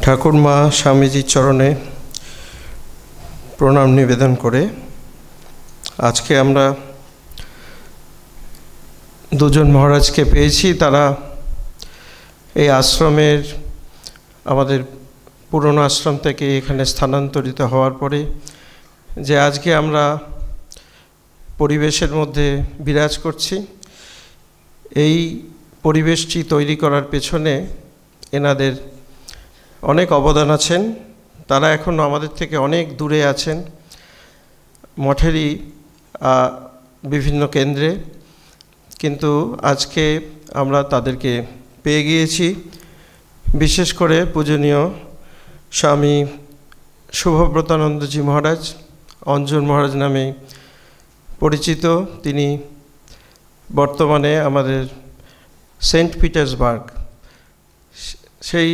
ঠাকুরমা স্বামীজির চরণে প্রণাম নিবেদন করে আজকে আমরা দুজন মহারাজকে পেয়েছি। তারা এই আশ্রমের আমাদের পুরনো আশ্রম থেকে এখানে স্থানান্তরিত হওয়ার পরে যে আজকে আমরা পরিবেশের মধ্যে বিরাজ করছি, এই পরিবেশটি তৈরি করার পেছনে এনাদের অনেক অবদান আছেন। তারা এখন আমাদের থেকে অনেক দূরে আছেন, মঠেরই বিভিন্ন কেন্দ্রে, কিন্তু আজকে আমরা তাদেরকে পেয়ে গিয়েছি। বিশেষ করে পূজনীয় স্বামী শুভব্রতানন্দজি মহারাজ, অঞ্জন মহারাজ নামে পরিচিত। তিনি বর্তমানে আমাদের সেন্ট পিটার্সবার্গ সেই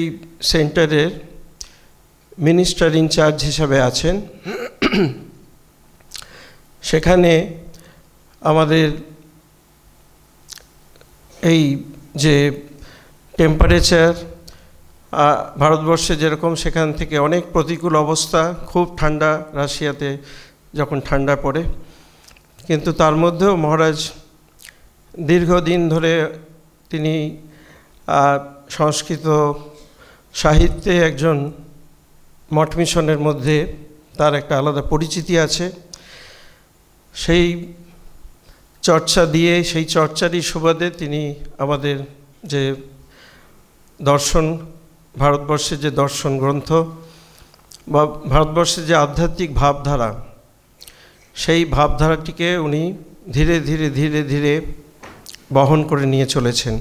সেন্টারের মিনিস্টার ইনচার্জ হিসাবে আছেন। সেখানে আমাদের এই যে টেম্পারেচার ভারতবর্ষে যেরকম, সেখান থেকে অনেক প্রতিকূল অবস্থা, খুব ঠান্ডা রাশিয়াতে যখন ঠান্ডা পড়ে, কিন্তু তার মধ্যেও মহারাজ দীর্ঘদিন ধরে তিনি সংস্কৃত সাহিত্যে একজন মঠ মিশনের মধ্যে তার একটা আলাদা পরিচিতি আছে। সেই চর্চা দিয়ে, সেই চর্চারই সুবাদে তিনি আমাদের যে দর্শন, ভারতবর্ষের যে দর্শন গ্রন্থ বা ভারতবর্ষের যে আধ্যাত্মিক ভাবধারা, সেই ভাবধারাটিকে উনি ধীরে ধীরে ধীরে ধীরে বহন করে নিয়ে চলেছেন।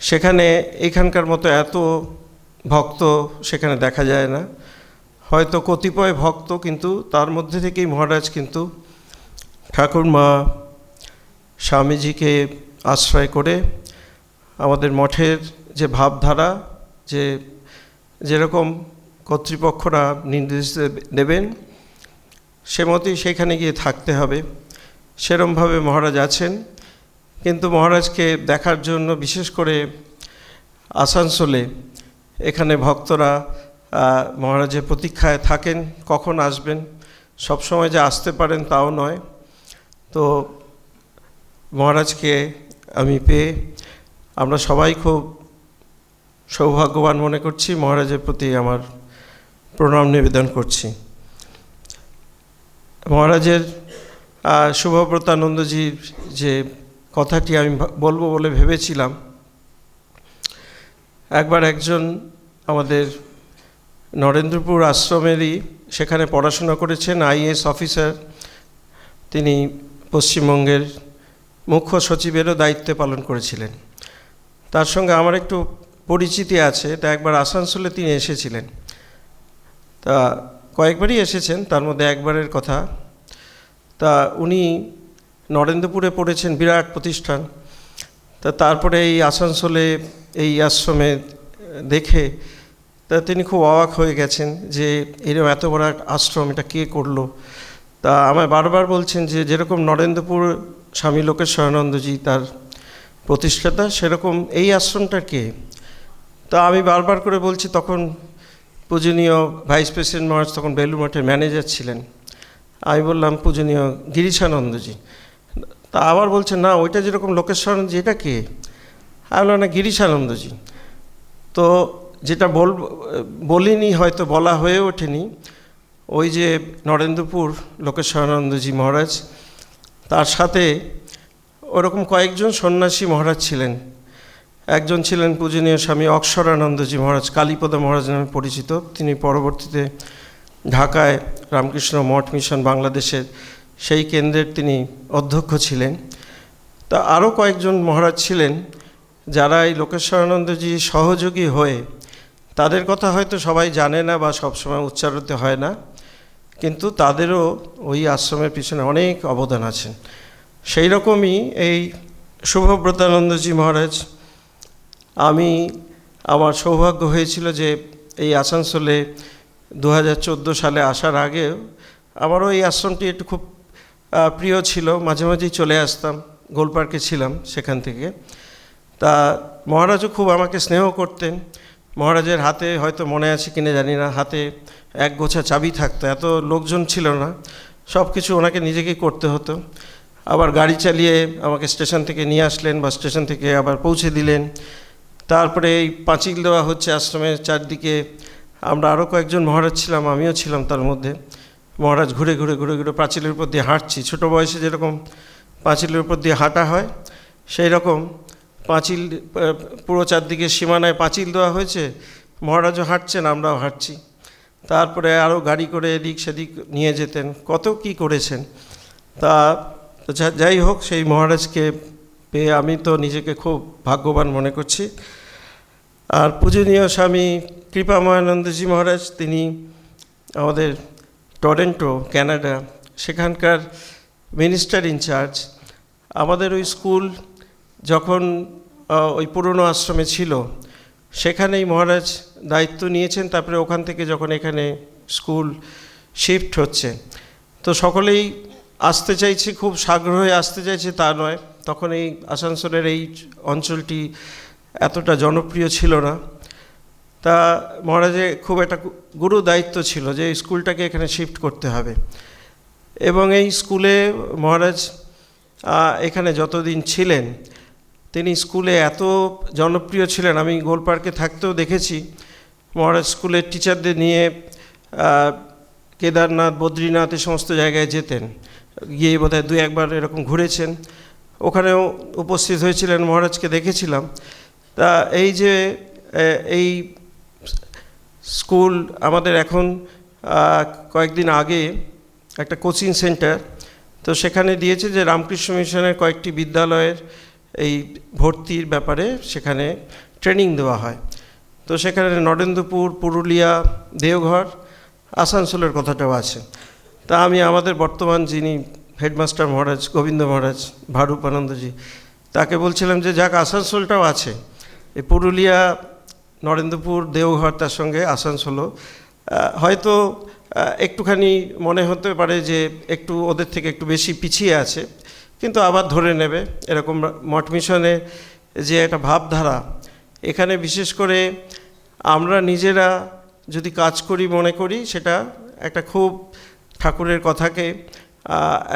সেখানে এখানকার মতো এত ভক্ত সেখানে দেখা যায় না, হয়তো কতিপয় ভক্ত, কিন্তু তার মধ্যে থেকেই মহারাজ কিন্তু ঠাকুরমা স্বামীজিকে আশ্রয় করে আমাদের মঠের যে ভাবধারা, যে যেরকম কর্তৃপক্ষরা নির্দেশ দেবেন সে মতোই সেখানে গিয়ে থাকতে হবে, সেরমভাবে মহারাজ আছেন। কিন্তু মহারাজকে দেখার জন্য বিশেষ করে আসানসোলে এখানে ভক্তরা মহারাজের প্রতীক্ষায় থাকেন, কখন আসবেন। সবসময় যে আসতে পারেন তাও নয়। তো মহারাজকে আমি পেয়ে আমরা সবাই খুব সৌভাগ্যবান মনে করছি। মহারাজের প্রতি আমার প্রণাম নিবেদন করছি। মহারাজের শুভব্রতানন্দজির যে কথাটি আমি বলবো বলে ভেবেছিলাম, একবার একজন আমাদের নরেন্দ্রপুর আশ্রমেরই, সেখানে পড়াশোনা করেছেন, আইএএস অফিসার, তিনি পশ্চিমবঙ্গের মুখ্য সচিবেরও দায়িত্ব পালন করেছিলেন। তার সঙ্গে আমার একটু পরিচিতি আছে। তা একবার আসানসোলে তিনি এসেছিলেন, তা কয়েকবারই এসেছেন, তার মধ্যে একবারের কথা। তা উনি নরেন্দ্রপুরে পড়েছেন, বিরাট প্রতিষ্ঠান। তা তারপরে এই আসানসোলে এই আশ্রমে দেখে তা তিনি খুব অবাক হয়ে গেছেন যে এরকম এত বড় আশ্রম, এটা কে করলো। তা আমায় বারবার বলছেন যে যেরকম নরেন্দ্রপুর স্বামী লোকেশ্বরানন্দজি তার প্রতিষ্ঠাতা, সেরকম এই আশ্রমটার কে। তা আমি বারবার করে বলছি, তখন পূজনীয় ভাইস প্রেসিডেন্ট মহারাজ তখন বেলুড় মঠের ম্যানেজার ছিলেন। আমি বললাম পূজনীয় গিরিশানন্দজি। তা আবার বলছেন না, ওইটা যেরকম লোকেশ্বরানন্দজি, এটা কে। আমি বললাম না, গিরিশানন্দজি। তো যেটা বলিনি, হয়তো বলা হয়ে ওঠেনি, ওই যে নরেন্দ্রপুর লোকেশ্বরানন্দজি মহারাজ, তার সাথে ওরকম কয়েকজন সন্ন্যাসী মহারাজ ছিলেন। একজন ছিলেন পূজনীয় স্বামী অক্ষরানন্দজি মহারাজ, কালীপদ মহারাজ নামে পরিচিত। তিনি পরবর্তীতে ঢাকায় রামকৃষ্ণ মঠ মিশন বাংলাদেশের সেই কেন্দ্রের তিনি অধ্যক্ষ ছিলেন। তা আরও কয়েকজন মহারাজ ছিলেন যারা এই লোকেশ্বরানন্দজি সহযোগী হয়ে, তাদের কথা হয়তো সবাই জানে না বা সবসময় উচ্চারিত হয় না, কিন্তু তাদেরও ওই আশ্রমের পিছনে অনেক অবদান আছেন। সেই রকমই এই শুভব্রতানন্দজি মহারাজ, আমার সৌভাগ্য হয়েছিল যে এই আসানসোলে 2014 সালে আসার আগে আমারও এই আশ্রমটি একটু খুব প্রিয় ছিল, মাঝে মাঝেই চলে আসতাম, গোলপার্কে ছিলাম সেখান থেকে। তা মহারাজও খুব আমাকে স্নেহ করতেন। মহারাজের হাতে হয়তো মনে আছে কিনা জানি না, হাতে এক গোছা চাবি থাকতো, এত লোকজন ছিল না, সব কিছু ওনাকে নিজেকেই করতে হতো। আবার গাড়ি চালিয়ে আমাকে স্টেশন থেকে নিয়ে আসলেন বা স্টেশন থেকে আবার পৌঁছে দিলেন। তারপরে এই পাঁচিল দেওয়া হচ্ছে আশ্রমের চারদিকে, আমরা আরও কয়েকজন মহারাজ ছিলাম, আমিও ছিলাম তার মধ্যে। মহারাজ ঘুরে ঘুরে ঘুরে ঘুরে পাঁচিলের উপর দিয়ে হাঁটছি, ছোটো বয়সে যেরকম পাঁচিলের উপর দিয়ে হাঁটা হয় সেই রকম পাঁচিল, পুরো চারদিকে সীমানায় পাঁচিল দেওয়া হয়েছে, মহারাজও হাঁটছেন, আমরাও হাঁটছি। তারপরে আরও গাড়ি করে এদিক সেদিক নিয়ে যেতেন, কত কি করেছেন। তা যাই হোক, সেই মহারাজকে পেয়ে আমি তো নিজেকে খুব ভাগ্যবান মনে করছি। আর পূজনীয় স্বামী কৃপাময়ানন্দজি মহারাজ, তিনি আমাদের টরেন্টো, কানাডা, সেখানকার মিনিস্টার ইনচার্জ। আমাদের ওই স্কুল যখন ওই পুরনো আশ্রমে ছিল সেখানেই মহারাজ দায়িত্ব নিয়েছেন। তারপরে ওখান থেকে যখন এখানে স্কুল শিফট হচ্ছে, তো সকলেই আসতে চাইছে, খুব সাগ্রহে আসতে চাইছে তা নয়, তখন এই আসানসোলের এই অঞ্চলটি এতটা জনপ্রিয় ছিল না। তা মহারাজের খুব একটা গুরু দায়িত্ব ছিল যে এই স্কুলটাকে এখানে শিফট করতে হবে। এবং এই স্কুলে মহারাজ এখানে যতদিন ছিলেন তিনি স্কুলে এত জনপ্রিয় ছিলেন, আমি গোল পার্কে থাকতেও দেখেছি মহারাজ স্কুলের টিচারদের নিয়ে কেদারনাথ, বদ্রীনাথ এই সমস্ত জায়গায় যেতেন, গিয়ে বোধহয় 2-1বার এরকম ঘুরেছেন, ওখানেও উপস্থিত হয়েছিলেন, মহারাজকে দেখেছিলাম। তা এই যে এই স্কুল আমাদের এখন কয়েকদিন আগে একটা কোচিং সেন্টার, তো সেখানে দিয়েছে যে রামকৃষ্ণ মিশনের কয়েকটি বিদ্যালয়ের এই ভর্তির ব্যাপারে সেখানে ট্রেনিং দেওয়া হয়। তো সেখানে নরেন্দ্রপুর, পুরুলিয়া, দেওঘর, আসানসোলের কথাটাও আছে। তা আমি আমাদের বর্তমান যিনি হেডমাস্টার মহারাজ গোবিন্দ মহারাজ ভারুপানন্দজি, তাকে বলছিলাম যে যাক, আসানসোলটাও আছে, এই পুরুলিয়া, নরেন্দ্রপুর, দেওঘর, তার সঙ্গে আসানসোলও হয়তো একটুখানি মনে হতে পারে যে একটু ওদের থেকে একটু বেশি পিছিয়ে আছে, কিন্তু আবার ধরে নেবে। এরকম মঠ মিশনে যে একটা ভাবধারা, এখানে বিশেষ করে আমরা নিজেরা যদি কাজ করি, মনে করি সেটা একটা খুব ঠাকুরের কথাকে,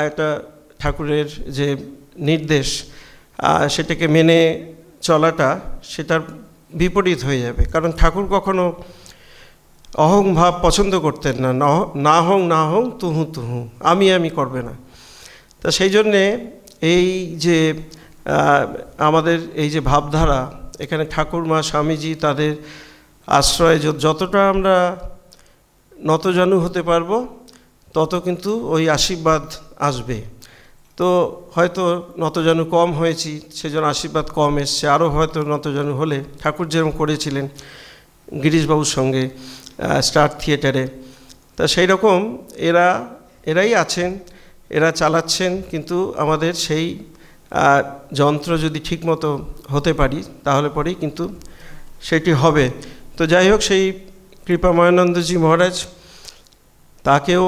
একটা ঠাকুরের যে নির্দেশ সেটাকে মেনে চলাটা সেটার বিপরীত হয়ে যাবে। কারণ ঠাকুর কখনো অহং ভাব পছন্দ করতেন না, না হং তুহু তুহু, আমি করবে না। তা সেই জন্যে এই যে আমাদের এই যে ভাবধারা, এখানে ঠাকুরমা, স্বামীজি, তাদের আশ্রয়ে যতটা আমরা নতজানু হতে পারবো তত কিন্তু ওই আশীর্বাদ আসবে। তো হয়তো নতজানু কম হয়েছি, সেজন্য আশীর্বাদ কম এসছে, আরও হয়তো নতজানু হলে ঠাকুর যেরকম করেছিলেন গিরিশবাবুর সঙ্গে স্টার থিয়েটারে, তা সেই রকম এরাই আছেন, এরা চালাচ্ছেন। কিন্তু আমাদের সেই যন্ত্র যদি ঠিকমতো হতে পারি তাহলে পরেই কিন্তু সেটি হবে। তো যাই হোক, সেই কৃপাময়ানন্দজি মহারাজ, তাকেও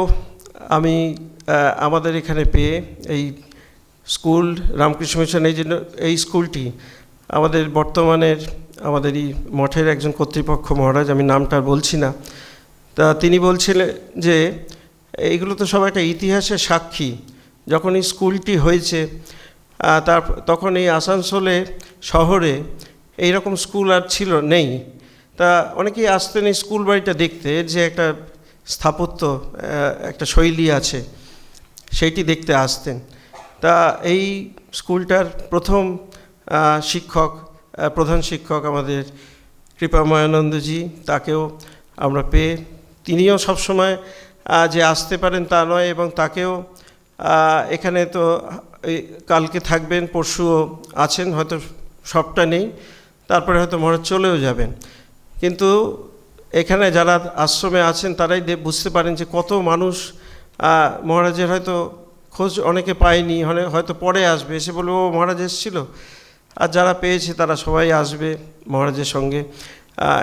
আমি আমাদের এখানে পেয়ে এই স্কুল রামকৃষ্ণ মিশন, এই স্কুলটি আমাদের বর্তমানের আমাদেরই মঠের একজন কর্তৃপক্ষ মহারাজ, আমি নামটা বলছি না, তা তিনি বলছিলেন যে এইগুলো তো সব একটা ইতিহাসের সাক্ষী। যখন এই স্কুলটি হয়েছে তখন এই আসানসোলে শহরে এইরকম স্কুল আর নেই। তা অনেকেই আসতেন এই স্কুল বাড়িটা দেখতে, যে একটা স্থাপত্য, একটা শৈলী আছে, সেইটি দেখতে আসতেন। তা এই স্কুলটার প্রথম শিক্ষক, প্রধান শিক্ষক আমাদের কৃপাময়ানন্দজি, তাকেও আমরা পেয়ে, তিনিও সবসময় যে আসতে পারেন তা নয়, এবং তাকেও এখানে তো কালকে থাকবেন, পরশুও আছেন, হয়তো সবটা নেই, তারপরে হয়তো মহারাজ চলেও যাবেন। কিন্তু এখানে যারা আশ্রমে আছেন তারাই বুঝতে পারেন যে কত মানুষ মহারাজের হয়তো খোঁজ অনেকে পায়নি, হয়তো পরে আসবে, এসে বলবে ও মহারাজ এসেছিল। আর যারা পেয়েছে তারা সবাই আসবে মহারাজের সঙ্গে,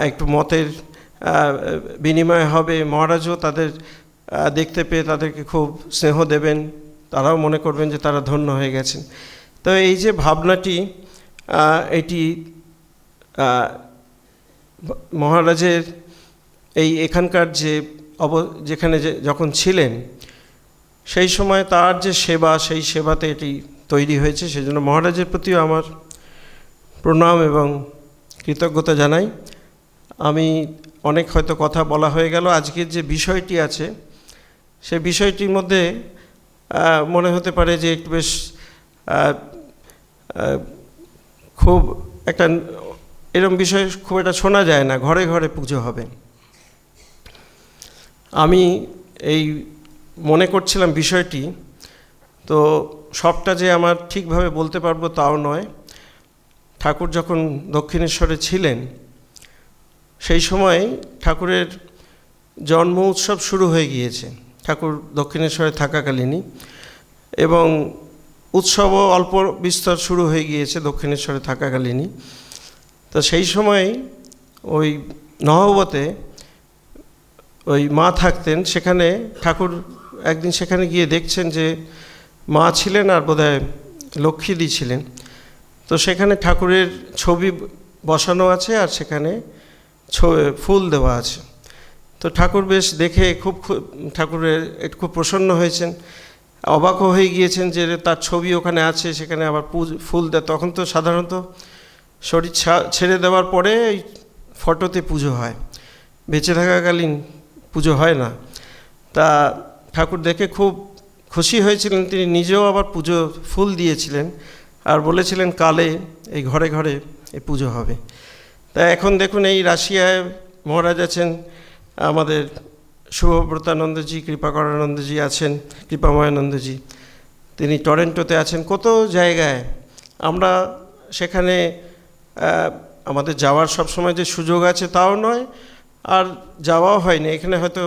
একটু মতের বিনিময় হবে, মহারাজও তাদের দেখতে পেয়ে তাদেরকে খুব স্নেহ দেবেন, তারাও মনে করবেন যে তারা ধন্য হয়ে গেছেন। তো এই যে ভাবনাটি, এটি মহারাজের এখানকার যেখানে যখন ছিলেন সেই সময় তার যে সেবা, সেই সেবাতে এটি তৈরি হয়েছে। সেজন্য মহারাজের প্রতিও আমার প্রণাম এবং কৃতজ্ঞতা জানাই। আমি অনেক হয়তো কথা বলা হয়ে গেল। আজকের যে বিষয়টি আছে সেই বিষয়টির মধ্যে মনে হতে পারে যে একটু বেশ খুব একটা এরকম বিষয় খুব একটা শোনা যায় না, ঘরে ঘরে পুজো হবে। আমি মনে করছিলাম বিষয়টি, তো সবটা যে আমার ঠিকভাবে বলতে পারবো তাও নয়। ঠাকুর যখন দক্ষিণেশ্বরে ছিলেন সেই সময় ঠাকুরের জন্ম উৎসব শুরু হয়ে গিয়েছে ঠাকুর দক্ষিণেশ্বরে থাকাকালীনই, এবং উৎসবও অল্প বিস্তর শুরু হয়ে গিয়েছে দক্ষিণেশ্বরে থাকাকালীনই। তো সেই সময় ওই নহবতে মা থাকতেন, সেখানে ঠাকুর একদিন সেখানে গিয়ে দেখছেন যে মা ছিলেন আর বোধহয় লক্ষ্মীদি ছিলেন। তো সেখানে ঠাকুরের ছবি বসানো আছে আর সেখানে ফুল দেওয়া আছে। তো ঠাকুর বেশ দেখে ঠাকুরের খুব প্রসন্ন হয়েছেন, অবাকও হয়ে গিয়েছেন যে তার ছবি ওখানে আছে, সেখানে আবার ফুল দেয়। তখন তো সাধারণত শরীর ছেড়ে দেওয়ার পরে এই ফটোতে পুজো হয়, বেঁচে থাকাকালীন পুজো হয় না। তা ঠাকুর দেখে খুব খুশি হয়েছিলেন, তিনি নিজেও আবার ফুল দিয়েছিলেন আর বলেছিলেন কালে এই ঘরে ঘরে এই পুজো হবে। তা এখন দেখুন এই রাশিয়ায় মহারাজ আছেন, আমাদের শুভব্রতানন্দজি, কৃপাকরানন্দজি আছেন, কৃপাময়ানন্দজি, তিনি টরেন্টোতে আছেন, কত জায়গায়। আমরা সেখানে আমাদের যাওয়ার সবসময় যে সুযোগ আছে তাও নয়, আর যাওয়াও হয়নি। এখানে হয়তো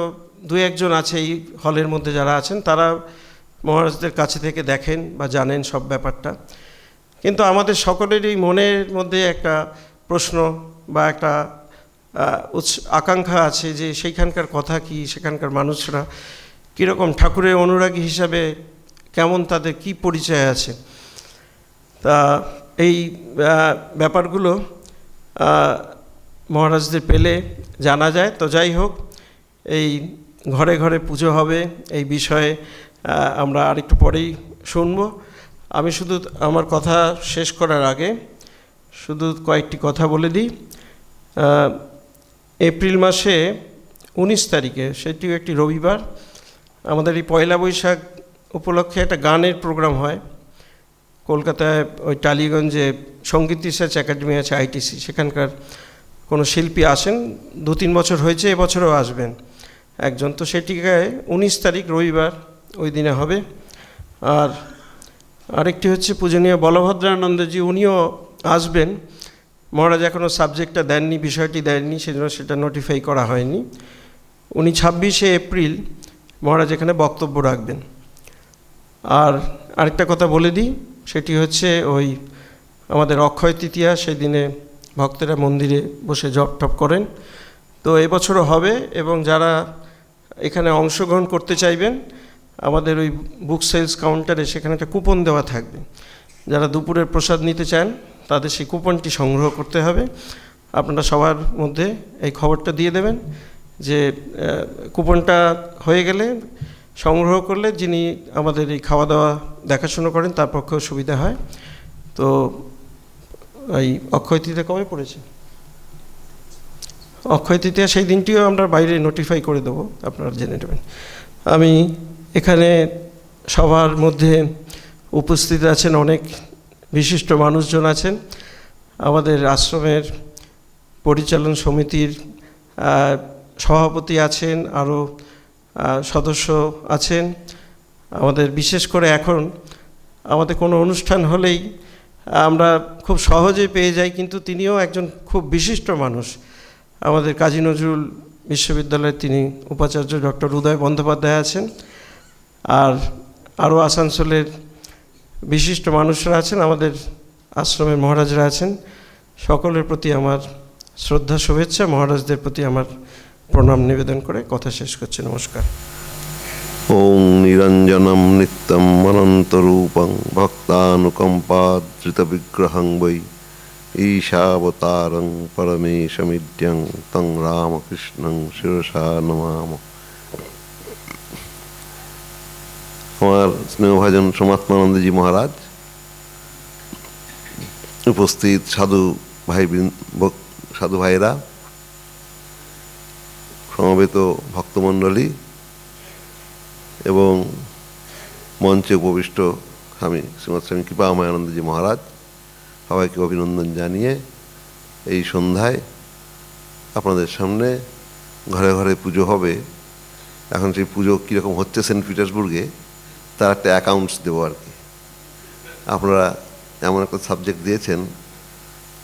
দু একজন আছে এই হলের মধ্যে যারা আছেন, তারা মহারাজদের কাছে থেকে দেখেন বা জানেন সব ব্যাপারটা। কিন্তু আমাদের সকলেরই মনের মধ্যে একটা প্রশ্ন বা একটা আকাঙ্ক্ষা আছে যে সেইখানকার কথা কি, সেখানকার মানুষরা কীরকম, ঠাকুরের অনুরাগী হিসাবে কেমন, তাদের কি পরিচয় আছে। তা এই ব্যাপারগুলো মহারাজদের পেলে জানা যায়। তো যাই হোক, এই ঘরে ঘরে পুজো হবে এই বিষয়ে আমরা আরেকটু পরেই শুনব। আমি শুধু আমার কথা শেষ করার আগে শুধু কয়েকটি কথা বলে দিই। এপ্রিল মাসে 19 তারিখে, সেটিও একটি রবিবার, আমাদের এই পয়লা বৈশাখ উপলক্ষে একটা গানের প্রোগ্রাম হয় কলকাতায়, ওই টালিগঞ্জে সঙ্গীত রিসার্চ একাডেমি আছে, আইটিসি, সেখানকার কোনো শিল্পী আসেন, 2-3 বছর হয়েছে, এবছরও আসবেন একজন। তো সেটিকে 19 তারিখ রবিবার ওই দিনে হবে। আর আরেকটি হচ্ছে পূজনীয় বলভদ্রানন্দজি, উনিও আসবেন। মহারাজ এখনও সাবজেক্টটা দেননি, বিষয়টি দেননি, সেজন্য সেটা নোটিফাই করা হয়নি। উনি 26শে এপ্রিল মহারাজ এখানে বক্তব্য রাখবেন। আর আরেকটা কথা বলে দিই, সেটি হচ্ছে ওই আমাদের অক্ষয় তৃতীয়া, সেই দিনে ভক্তেরা মন্দিরে বসে জপ টপ করেন। তো এবছরও হবে, এবং যারা এখানে অংশগ্রহণ করতে চাইবেন আমাদের ওই বুক সেলস কাউন্টারে সেখানে একটা কুপন দেওয়া থাকবে। যারা দুপুরের প্রসাদ নিতে চান তাদের সেই কুপনটি সংগ্রহ করতে হবে। আপনারা সবার মধ্যে এই খবরটা দিয়ে দেবেন যে কুপনটা হয়ে গেলে, সংগ্রহ করলে যিনি আমাদের এই খাওয়া দাওয়া দেখাশুনো করেন তার পক্ষেও সুবিধা হয়। তো এই অক্ষয় তৃতীয়া কবে পড়েছে? অক্ষয় তৃতীয়া, সেই দিনটিও আমরা বাইরে নোটিফাই করে দেবো, আপনারা জেনে নেবেন। আমি এখানে সবার মধ্যে উপস্থিত আছেন অনেক বিশিষ্ট মানুষজন আছেন। আমাদের আশ্রমের পরিচালন সমিতির সভাপতি আছেন, আরও সদস্য আছেন। আমাদের বিশেষ করে এখন আমাদের কোনো অনুষ্ঠান হলেই আমরা খুব সহজে পেয়ে যাই, কিন্তু তিনিও একজন খুব বিশিষ্ট মানুষ। আমাদের কাজী নজরুল বিশ্ববিদ্যালয়ের তিনি উপাচার্য ডক্টর উদয় বন্দ্যোপাধ্যায় আছেন, আর আরও আসানসোলের বিশিষ্ট মানুষরা আছেন, আমাদের আশ্রমের মহারাজরা আছেন। সকলের প্রতি আমার শ্রদ্ধা, শুভেচ্ছা, মহারাজদের প্রতি আমার প্রণাম নিবেদন করে কথা শেষ করছি। নমস্কার। ওং নিরঞ্জনম নিত্যম অনন্তরূপং ভক্তানুকম্পাদ্রিত বিগ্রহং বৈ ঈশাবতারং পরমেশমিদ্যং তং রামকৃষ্ণং শিরসা নমাম। আমার স্নেহভাজন সমাত্মানন্দজি মহারাজ, উপস্থিত সাধু ভাইরা, সমবেত ভক্তমণ্ডলী এবং মঞ্চে উপবিষ্ট শ্রীমৎ স্বামী কৃপাময়ানন্দজি মহারাজ, সবাইকে অভিনন্দন জানিয়ে এই সন্ধ্যায় আপনাদের সামনে ঘরে ঘরে পুজো হবে। এখন সেই পুজো কীরকম হচ্ছে সেন্ট পিটার্সবুর্গে তার একটা অ্যাকাউন্টস দেবো আর কি। আপনারা এমন একটা সাবজেক্ট দিয়েছেন,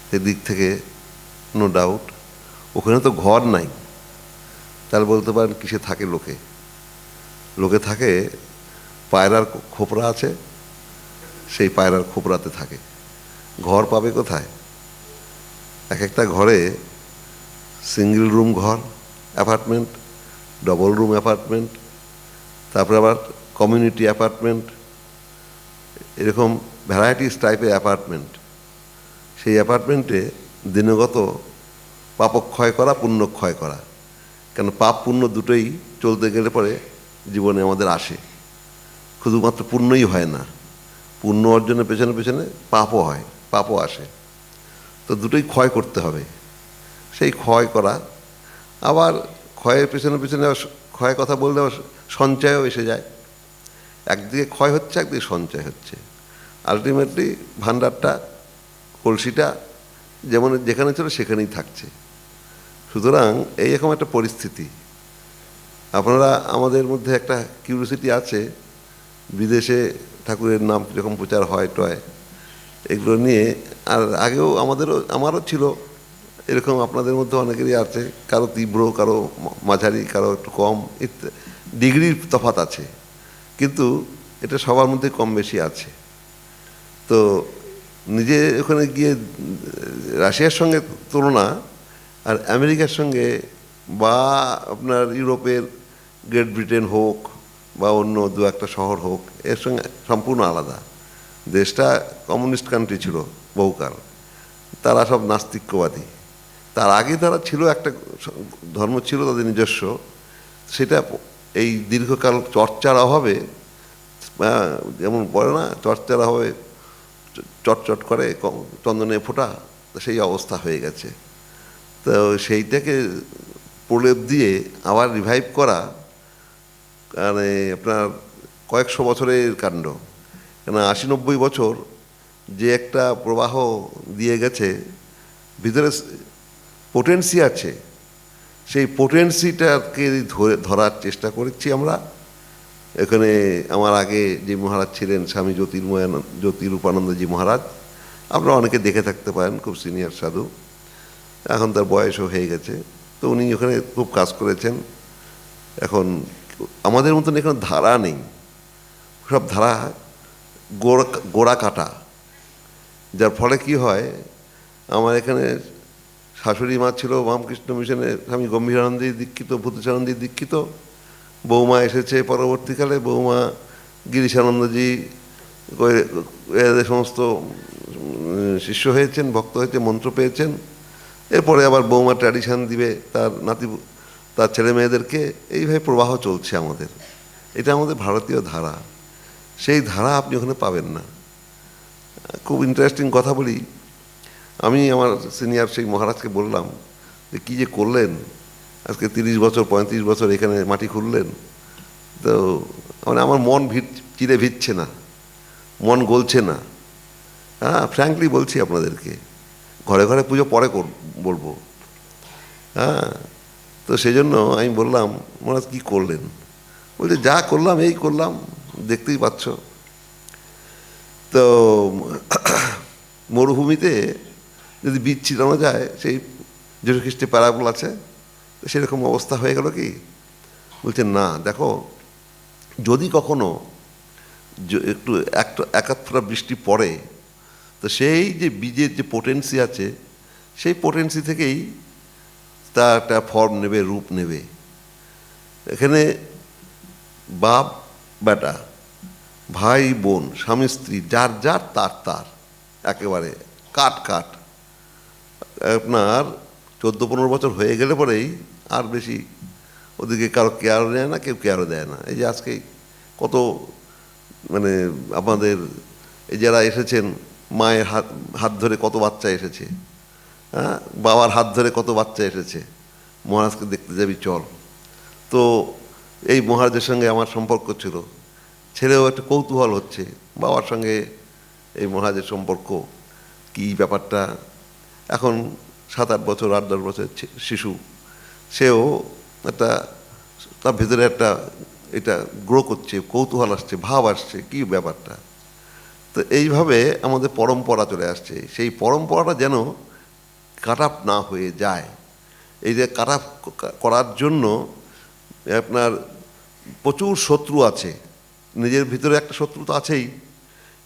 সেদিক থেকে নো ডাউট ওখানে তো ঘর নাই, তাহলে বলতে পারেন কিসে থাকে লোকে। লোকে থাকে পায়রার খোপরা আছে, সেই পায়রার খোপরাতে থাকে। ঘর পাবে কোথায়? এক একটা ঘরে সিঙ্গেল রুম ঘর, অ্যাপার্টমেন্ট, ডবল রুম অ্যাপার্টমেন্ট, তারপরে আবার কমিউনিটি অ্যাপার্টমেন্ট, এরকম ভ্যারাইটিস টাইপের অ্যাপার্টমেন্ট। সেই অ্যাপার্টমেন্টে দিনগত পাপক্ষয় করা, পুণ্যক্ষয় করা। কেন পাপ পুণ্য দুটোই চলতে গেলে পরে জীবনে আমাদের আসে, শুধুমাত্র পুণ্যই হয় না, পুণ্য অর্জনের পেছনে পেছনে পাপও হয়, পাপও আসে। তো দুটোই ক্ষয় করতে হবে। সেই ক্ষয় করা, আবার ক্ষয়ের পেছনে পেছনে ক্ষয় কথা বললে সঞ্চয়ও এসে যায়। একদিকে ক্ষয় হচ্ছে, একদিকে সঞ্চয় হচ্ছে। আলটিমেটলি ভাণ্ডারটা, কলসিটা যেমন যেখানে ছিল সেখানেই থাকছে। সুতরাং এইরকম একটা পরিস্থিতি। আপনারা, আমাদের মধ্যে একটা কিউরিওসিটি আছে, বিদেশে ঠাকুরের নাম কীরকম প্রচার হয় টয়, এগুলো নিয়ে। আর আগেও আমারও ছিল এরকম, আপনাদের মধ্যে অনেকেরই আছে, কারো তীব্র, কারো মাঝারি, কারো একটু কম, ডিগ্রির তফাৎ আছে, কিন্তু এটা সবার মধ্যে কম বেশি আছে। তো নিজে ওখানে গিয়ে রাশিয়ার সঙ্গে তুলনা, আর আমেরিকার সঙ্গে বা আপনার ইউরোপের গ্রেট ব্রিটেন হোক বা অন্য দু একটা শহর হোক, এর সঙ্গে সম্পূর্ণ আলাদা। দেশটা কমিউনিস্ট কান্ট্রি ছিল বহুকাল, তারা সব নাস্তিক্যবাদী। তার আগে তারা ছিল, একটা ধর্ম ছিল তাদের নিজস্ব, সেটা এই দীর্ঘকাল চর্চার অভাবে, যেমন বলে না, চর্চার অভাবে চটচট করে চন্দনে ফোঁটা, সেই অবস্থা হয়ে গেছে। তো সেইটাকে প্রলেপ দিয়ে আবার রিভাইভ করা, মানে আপনার কয়েকশো বছরের কাণ্ড। কেন 80-90 বছর যে একটা প্রবাহ দিয়ে গেছে, ভিতরে পোটেন্সি আছে, সেই পোটেন্সিটাকে ধরার চেষ্টা করেছি আমরা। এখানে আমার আগে যে মহারাজ ছিলেন, স্বামী জ্যোতিরূপানন্দজি মহারাজ, আপনারা অনেকে দেখে থাকতে পারেন, খুব সিনিয়র সাধু, এখন তার বয়সও হয়ে গেছে। তো উনি ওখানে খুব কাজ করেছেন। এখন আমাদের মতন এখানে ধারা নেই, সব ধারা গোড়া কাটা, যার ফলে কি হয়, আমার এখানে শাশুড়ি মা ছিল রামকৃষ্ণ মিশনে স্বামী গম্ভীরানন্দী দীক্ষিত, ভূতেশানন্দী দীক্ষিত। বৌমা এসেছে পরবর্তীকালে, বৌমা গিরিশানন্দজি এদের সমস্ত শিষ্য হয়েছেন, ভক্ত হয়েছে, মন্ত্র পেয়েছেন। এরপরে আবার বৌমা ট্র্যাডিশন দিবে তার ছেলে মেয়েদেরকে। এইভাবে প্রবাহ চলছে আমাদের। এটা আমাদের ভারতীয় ধারা, সেই ধারা আপনি ওখানে পাবেন না। খুব ইন্টারেস্টিং কথা বলি, আমি আমার সিনিয়র সেই মহারাজকে বললাম যে কী যে করলেন, আজকে 30 বছর 35 বছর এখানে মাটি খুললেন, তো মানে আমার মন চিরে ভিজছে না, মন গলছে না। হ্যাঁ, ফ্র্যাঙ্কলি বলছি আপনাদেরকে, ঘরে ঘরে পুজো পরে বলবো। হ্যাঁ, তো সেই জন্য আমি বললাম, মহারাজ কী করলেন? বলছে যা করলাম এই করলাম, দেখতেই পাচ্ছ। তো মরুভূমিতে যদি বীজ ছিটানো যায়, সেই যীশু খ্রিস্টের প্যারাবল আছে, তো সেরকম অবস্থা হয়ে গেল কি? বলছে না, দেখো, যদি কখনো একটু এক ফোঁটা বৃষ্টি পড়ে, তো সেই যে বীজের যে পোটেন্সি আছে, সেই পোটেন্সি থেকেই তা একটা ফর্ম নেবে, রূপ নেবে। এখানে বাপ বেটা, ভাই বোন, স্বামী স্ত্রী, যার যার তার তার, একেবারে কাট আপনার 14-15 বছর হয়ে গেলে পরেই আর বেশি ওদিকে কারো কেয়ারও নেয় না, কেউ কেয়ারও দেয় না। এই যে আজকে কত মানে আমাদের এই যারা এসেছেন, মায়ের হাত হাত ধরে কত বাচ্চা এসেছে, হ্যাঁ, বাবার হাত ধরে কত বাচ্চা এসেছে, মহারাজকে দেখতে যাবি চল। তো এই মহারাজের সঙ্গে আমার সম্পর্ক ছিল, ছেলেও একটা কৌতূহল হচ্ছে বাবার সঙ্গে এই মহারাজের সম্পর্ক কি ব্যাপারটা। এখন 7-8 বছর 8-10 বছর শিশু, সেও একটা তার ভেতরে একটা এটা গ্রো করছে, কৌতূহল আসছে, ভাব আসছে কি ব্যাপারটা। তো এইভাবে আমাদের পরম্পরা চলে আসছে, সেই পরম্পরাটা যেন কাট আপ না হয়ে যায়। এই যে কাট আপ করার জন্য আপনার প্রচুর শত্রু আছে, নিজের ভিতরে একটা শত্রু তো আছেই,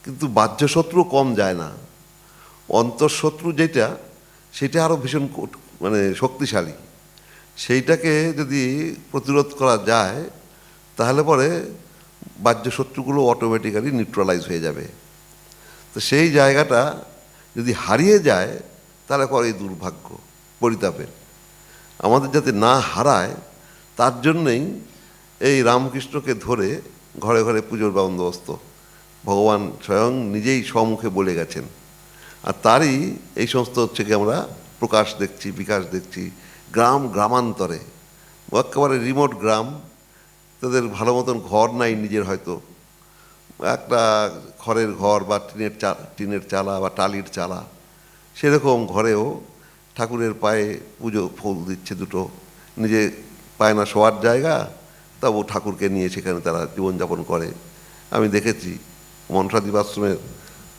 কিন্তু বাহ্য শত্রু কম যায় না। অন্তঃশত্রু যেটা, সেটা আরও ভীষণ মানে শক্তিশালী। সেইটাকে যদি প্রতিরোধ করা যায় তাহলে পরে বাহ্য শত্রুগুলো অটোমেটিক্যালি নিউট্রালাইজ হয়ে যাবে। তো সেই জায়গাটা যদি হারিয়ে যায় তাহলে পরে এই দুর্ভাগ্য, পরিতাপের। আমাদের যাতে না হারায় তার জন্যেই এই রামকৃষ্ণকে ধরে ঘরে ঘরে পুজোর বন্দোবস্ত ভগবান স্বয়ং নিজেই সম্মুখে বলে গেছেন। আর তারই এই সমস্ত হচ্ছে কি আমরা প্রকাশ দেখছি, বিকাশ দেখছি গ্রাম গ্রামান্তরে। একেবারে রিমোট গ্রাম, তাদের ভালো মতন ঘর নাই নিজের, হয়তো একটা খড়ের ঘর বা টিনের চালা বা টালির চালা, সেরকম ঘরেও ঠাকুরের পায়ে পুজো ফুল দিচ্ছে দুটো, নিজে পায় না শোয়ার জায়গা, তবু ঠাকুরকে নিয়ে সেখানে তারা জীবনযাপন করে। আমি দেখেছি মনসাদ্বীপ আশ্রমে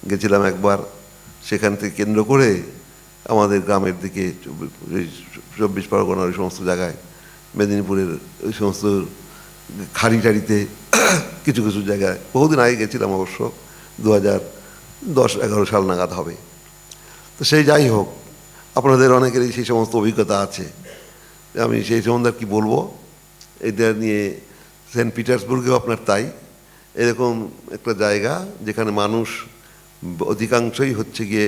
গেছিলাম একবার, সেখান থেকে কেন্দ্র করে আমাদের গ্রামের দিকে 24 পরগনার ওই সমস্ত জায়গায়, মেদিনীপুরের ওই সমস্ত খাড়ি টাড়িতে কিছু কিছু জায়গায়, বহুদিন আগে গেছিলাম অবশ্য, 2010-11 সাল নাগাদ হবে। তো সেই যাই হোক, আপনাদের অনেকেরই সেই সমস্ত অভিজ্ঞতা আছে, আমি সেই সম্বন্ধে আর কি বলবো। এটা নিয়ে সেন্ট পিটার্সবুর্গেও আপনার তাই, এরকম একটা জায়গা যেখানে মানুষ অধিকাংশই হচ্ছে গিয়ে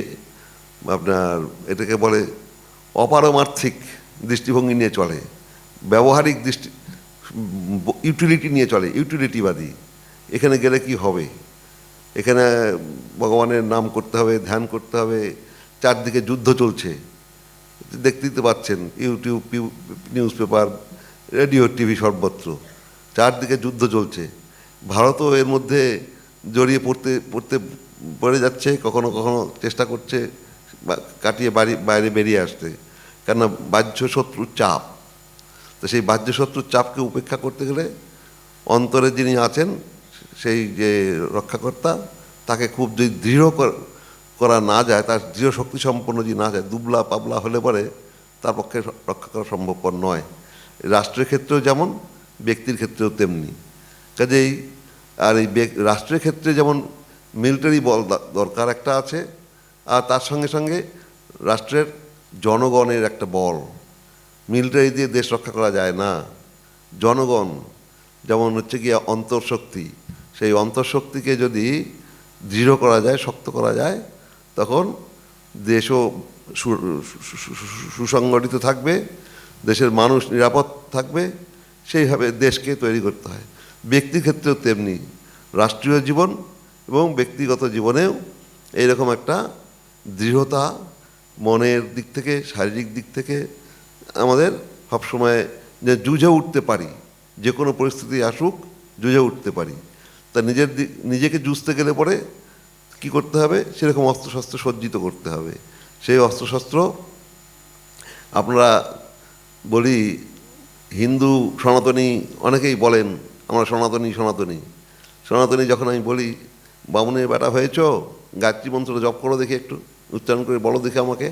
আপনার এটাকে বলে অপারমার্থিক দৃষ্টিভঙ্গি নিয়ে চলে, ব্যবহারিক ইউটিলিটি নিয়ে চলে, ইউটিলিটিবাদী। এখানে গেলে কি হবে, এখানে ভগবানের নাম করতে হবে, ধ্যান করতে হবে, চারদিকে যুদ্ধ চলছে, দেখতেই তো পাচ্ছেন, YouTube, news paper, radio, TV, সর্বত্র চারদিকে যুদ্ধ চলছে। ভারতও এর মধ্যে জড়িয়ে পড়ে যাচ্ছে, কখনো কখনো চেষ্টা করছে কাটিয়ে বাইরে বেরিয়ে আসতে, কেননা বাহ্য শত্রুর চাপ। তো সেই বাহ্য শত্রুর চাপকে উপেক্ষা করতে গেলে অন্তরে যিনি আছেন, সেই যে রক্ষাকর্তা, তাকে খুব যদি দৃঢ় করা না যায়, তার দৃঢ় শক্তি সম্পন্ন যদি না যায়, দুবলা পাবলা হলে পরে তার পক্ষে রক্ষা করা সম্ভবপর নয়। রাষ্ট্রের ক্ষেত্রেও যেমন, ব্যক্তির ক্ষেত্রেও তেমনি। কাজেই আর এই রাষ্ট্রের ক্ষেত্রে যেমন মিলিটারি বল দরকার একটা আছে, আর তার সঙ্গে সঙ্গে রাষ্ট্রের জনগণের একটা বল। মিলিটারি দিয়ে দেশ রক্ষা করা যায় না। জনগণ যেমন হচ্ছে গিয়ে অন্তঃশক্তি, সেই অন্তঃশক্তিকে যদি দৃঢ় করা যায়, শক্ত করা যায়, তখন দেশও সুসংগঠিত থাকবে, দেশের মানুষ নিরাপদ থাকবে। সেইভাবে দেশকে তৈরি করতে হয়। ব্যক্তির ক্ষেত্রেও তেমনি, রাষ্ট্রীয় জীবন এবং ব্যক্তিগত জীবনেও এইরকম একটা দৃঢ়তা মনের দিক থেকে, শারীরিক দিক থেকে আমাদের সবসময় যে যুঝে উঠতে পারি, যে কোনো পরিস্থিতি আসুক যুঝে উঠতে পারি। তা নিজেকে যুঝতে গেলে পরে কি করতে হবে, সেরকম অস্ত্রশস্ত্র সজ্জিত করতে হবে। সেই অস্ত্রশস্ত্র আপনারা বলি হিন্দু সনাতনী, অনেকেই বলেন আমরা সনাতনী সনাতনী সনাতনী। যখন আমি বলি বামুনের বেটা হয়েছ, গায়ত্রী মন্ত্র জপ করো দেখি, একটু উচ্চারণ করে বলো দেখে আমাকে,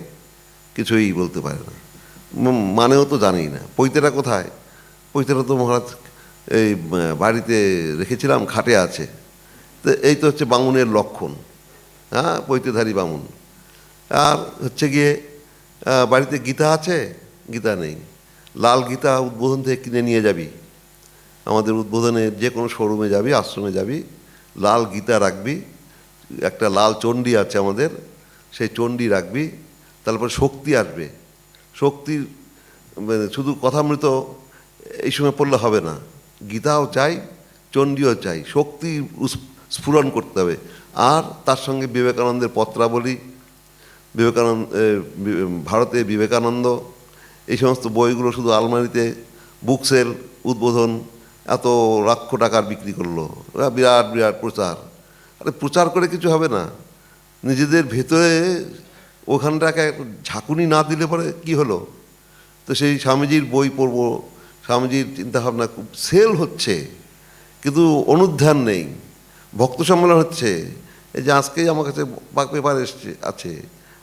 কিছুই বলতে পারে না, মানেও তো জানি না। পৈতেরা কোথায়? পৈতেরা তো মহারাজ এই বাড়িতে রেখেছিলাম, খাটে আছে। তো এই তো হচ্ছে বামুনের লক্ষণ, হ্যাঁ, পৈতেধারী বামুন। আর হচ্ছে গিয়ে বাড়িতে গীতা আছে, গীতা নেই। লাল গীতা উদ্বোধন থেকে কিনে নিয়ে যাবি, আমাদের উদ্বোধনে যে কোনো শোরুমে যাবি, আশ্রমে যাবি, লাল গীতা রাখবি। একটা লাল চণ্ডী আছে আমাদের, সেই চণ্ডী রাখবি। তারপর শক্তি আসবে। শক্তির মানে শুধু কথামৃত এই সময় পড়লে হবে না, গীতাও চাই, চণ্ডীও চাই, শক্তি স্ফুরণ করতে হবে। আর তার সঙ্গে বিবেকানন্দের পত্রাবলী, ভারতে বিবেকানন্দ, এই সমস্ত বইগুলো শুধু আলমারিতে বুক সেল উদ্বোধন এত লক্ষ টাকার বিক্রি করলো, বিরাট বিরাট প্রচার। আরে প্রচার করে কিছু হবে না, নিজেদের ভেতরে ওখানটাকে ঝাঁকুনি না দিলে পরে কি হলো? তো সেই স্বামীজির বই পড়বো, স্বামীজির চিন্তাভাবনা খুব সেল হচ্ছে, কিন্তু অনুধ্যান নেই। ভক্ত সম্মেলন হচ্ছে, এই যে আজকেই আমার কাছে পেপার আছে,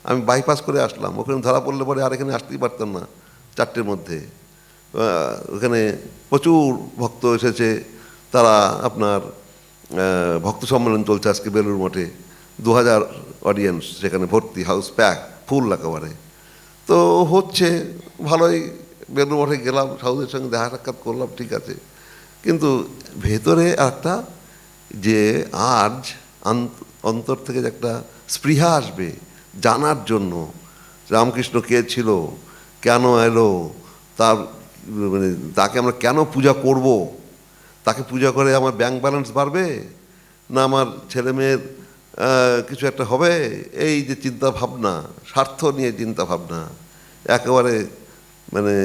আমি বাইপাস করে আসলাম, ওখানে ধরা পড়লে পরে আর এখানে আসতেই পারতাম না 4টের মধ্যে। ওখানে প্রচুর ভক্ত এসেছে, তারা আপনার ভক্ত সম্মেলন চলছে আজকে বেলুড় মঠে, 2000 অডিয়েন্স সেখানে ভর্তি, হাউস প্যাক, ফুল একেবারে। তো হচ্ছে ভালোই, বেলুড় মঠে গেলাম, সাধুদের সঙ্গে দেখা সাক্ষাৎ করলাম, ঠিক আছে। কিন্তু ভেতরে একটা যে আজ অন্তর থেকে যে একটা স্পৃহা আসবে জানার জন্য, রামকৃষ্ণ কে ছিল, কেন এলো, তার মানে তাকে আমরা কেন পূজা করব, তাকে পূজা করে আমার ব্যাংক ব্যালেন্স বাড়বে না আমার ছেলে মেয়ের কিছু একটা হবে, এই যে চিন্তা ভাবনা, স্বার্থ নিয়ে চিন্তা ভাবনা, একেবারে মানে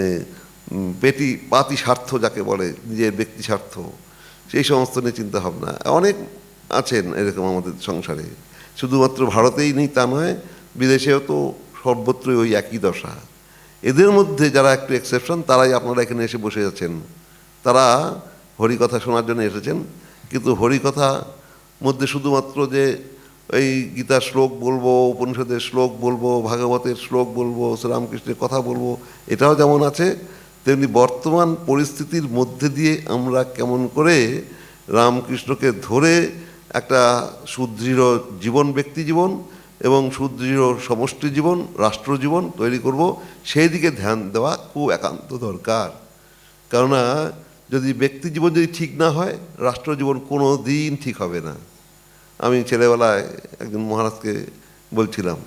পাতি স্বার্থ যাকে বলে, নিজের ব্যক্তি স্বার্থ, সেই সমস্ত নিয়ে চিন্তা ভাবনা অনেক আছেন এরকম আমাদের সংসারে। শুধুমাত্র ভারতেই নেই তা নয়, বিদেশেও তো সর্বত্রই ওই একই দশা। এদের মধ্যে যারা একটু এক্সেপশন, তারাই আপনারা এখানে এসে বসে আছেন, তারা হরিকথা শোনার জন্য এসেছেন। কিন্তু হরিকথা মধ্যে শুধুমাত্র যে এই গীতার শ্লোক বলবো, উপনিষদের শ্লোক বলবো, ভাগবতের শ্লোক বলবো, শ্রীরামকৃষ্ণের কথা বলবো, এটাও যেমন আছে, তেমনি বর্তমান পরিস্থিতির মধ্যে দিয়ে আমরা কেমন করে রামকৃষ্ণকে ধরে একটা সুদৃঢ় জীবন, ব্যক্তি জীবন এবং সুদৃঢ় সমষ্টি জীবন, রাষ্ট্র জীবন তৈরি করব, সেই দিকে ধ্যান দেওয়া খুব একান্ত দরকার। কেননা যদি ব্যক্তি জীবন যদি ঠিক না হয়, রাষ্ট্র জীবন কোনো দিন ঠিক হবে না। আমি ছেলেবেলায় একজন মহারাজকে বলছিলাম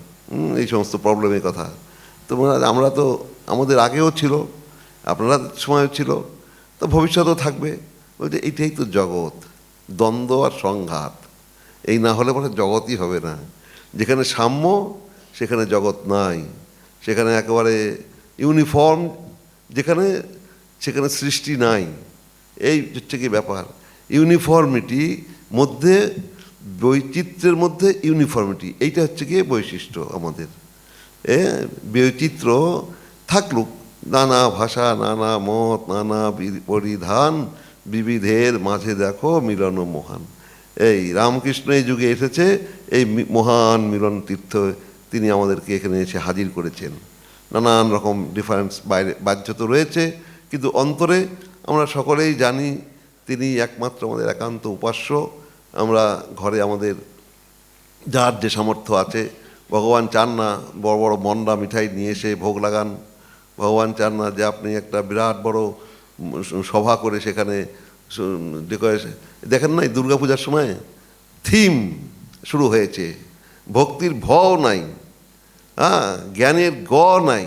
এই সমস্ত প্রবলেমের কথা। তো মহারাজ, আমরা তো আমাদের আগেও ছিল, আপনারা সময়ও ছিল, তো ভবিষ্যতেও থাকবে। বলছে এইটাই তো জগৎ, দ্বন্দ্ব আর সংঘাত, এই না হলে পরে জগৎই হবে না। যেখানে সাম্য সেখানে জগৎ নাই, সেখানে একেবারে ইউনিফর্ম যেখানে, সেখানে সৃষ্টি নাই। এই হচ্ছে কি ব্যাপার, ইউনিফর্মিটি মধ্যে, বৈচিত্র্যের মধ্যে ইউনিফর্মিটি, এইটা হচ্ছে গিয়ে বৈশিষ্ট্য আমাদের। বৈচিত্র্য থাকলুক, নানা ভাষা, নানা মত, নানা পরিধান, বিবিধের মাঝে দেখো মিলন মহান। এই রামকৃষ্ণ এই যুগে এসেছে, এই মহান মিলন তীর্থ তিনি আমাদেরকে এখানে এসে হাজির করেছেন। নানান রকম ডিফারেন্স বাইরে বাহ্য তো রয়েছে, কিন্তু অন্তরে আমরা সকলেই জানি তিনি একমাত্র আমাদের একান্ত উপাস্য। আমরা ঘরে আমাদের যার যে সামর্থ্য আছে, ভগবান চান না বড় বড় মন্ডা মিঠাই নিয়ে এসে ভোগ লাগান, ভগবান চান না যে আপনি একটা বিরাট বড় সভা করে সেখানে ডেকোরেশন। দেখেন না, এই দুর্গাপূজার সময় থিম শুরু হয়েছে, ভক্তির ভ নাই, জ্ঞানের গ নাই,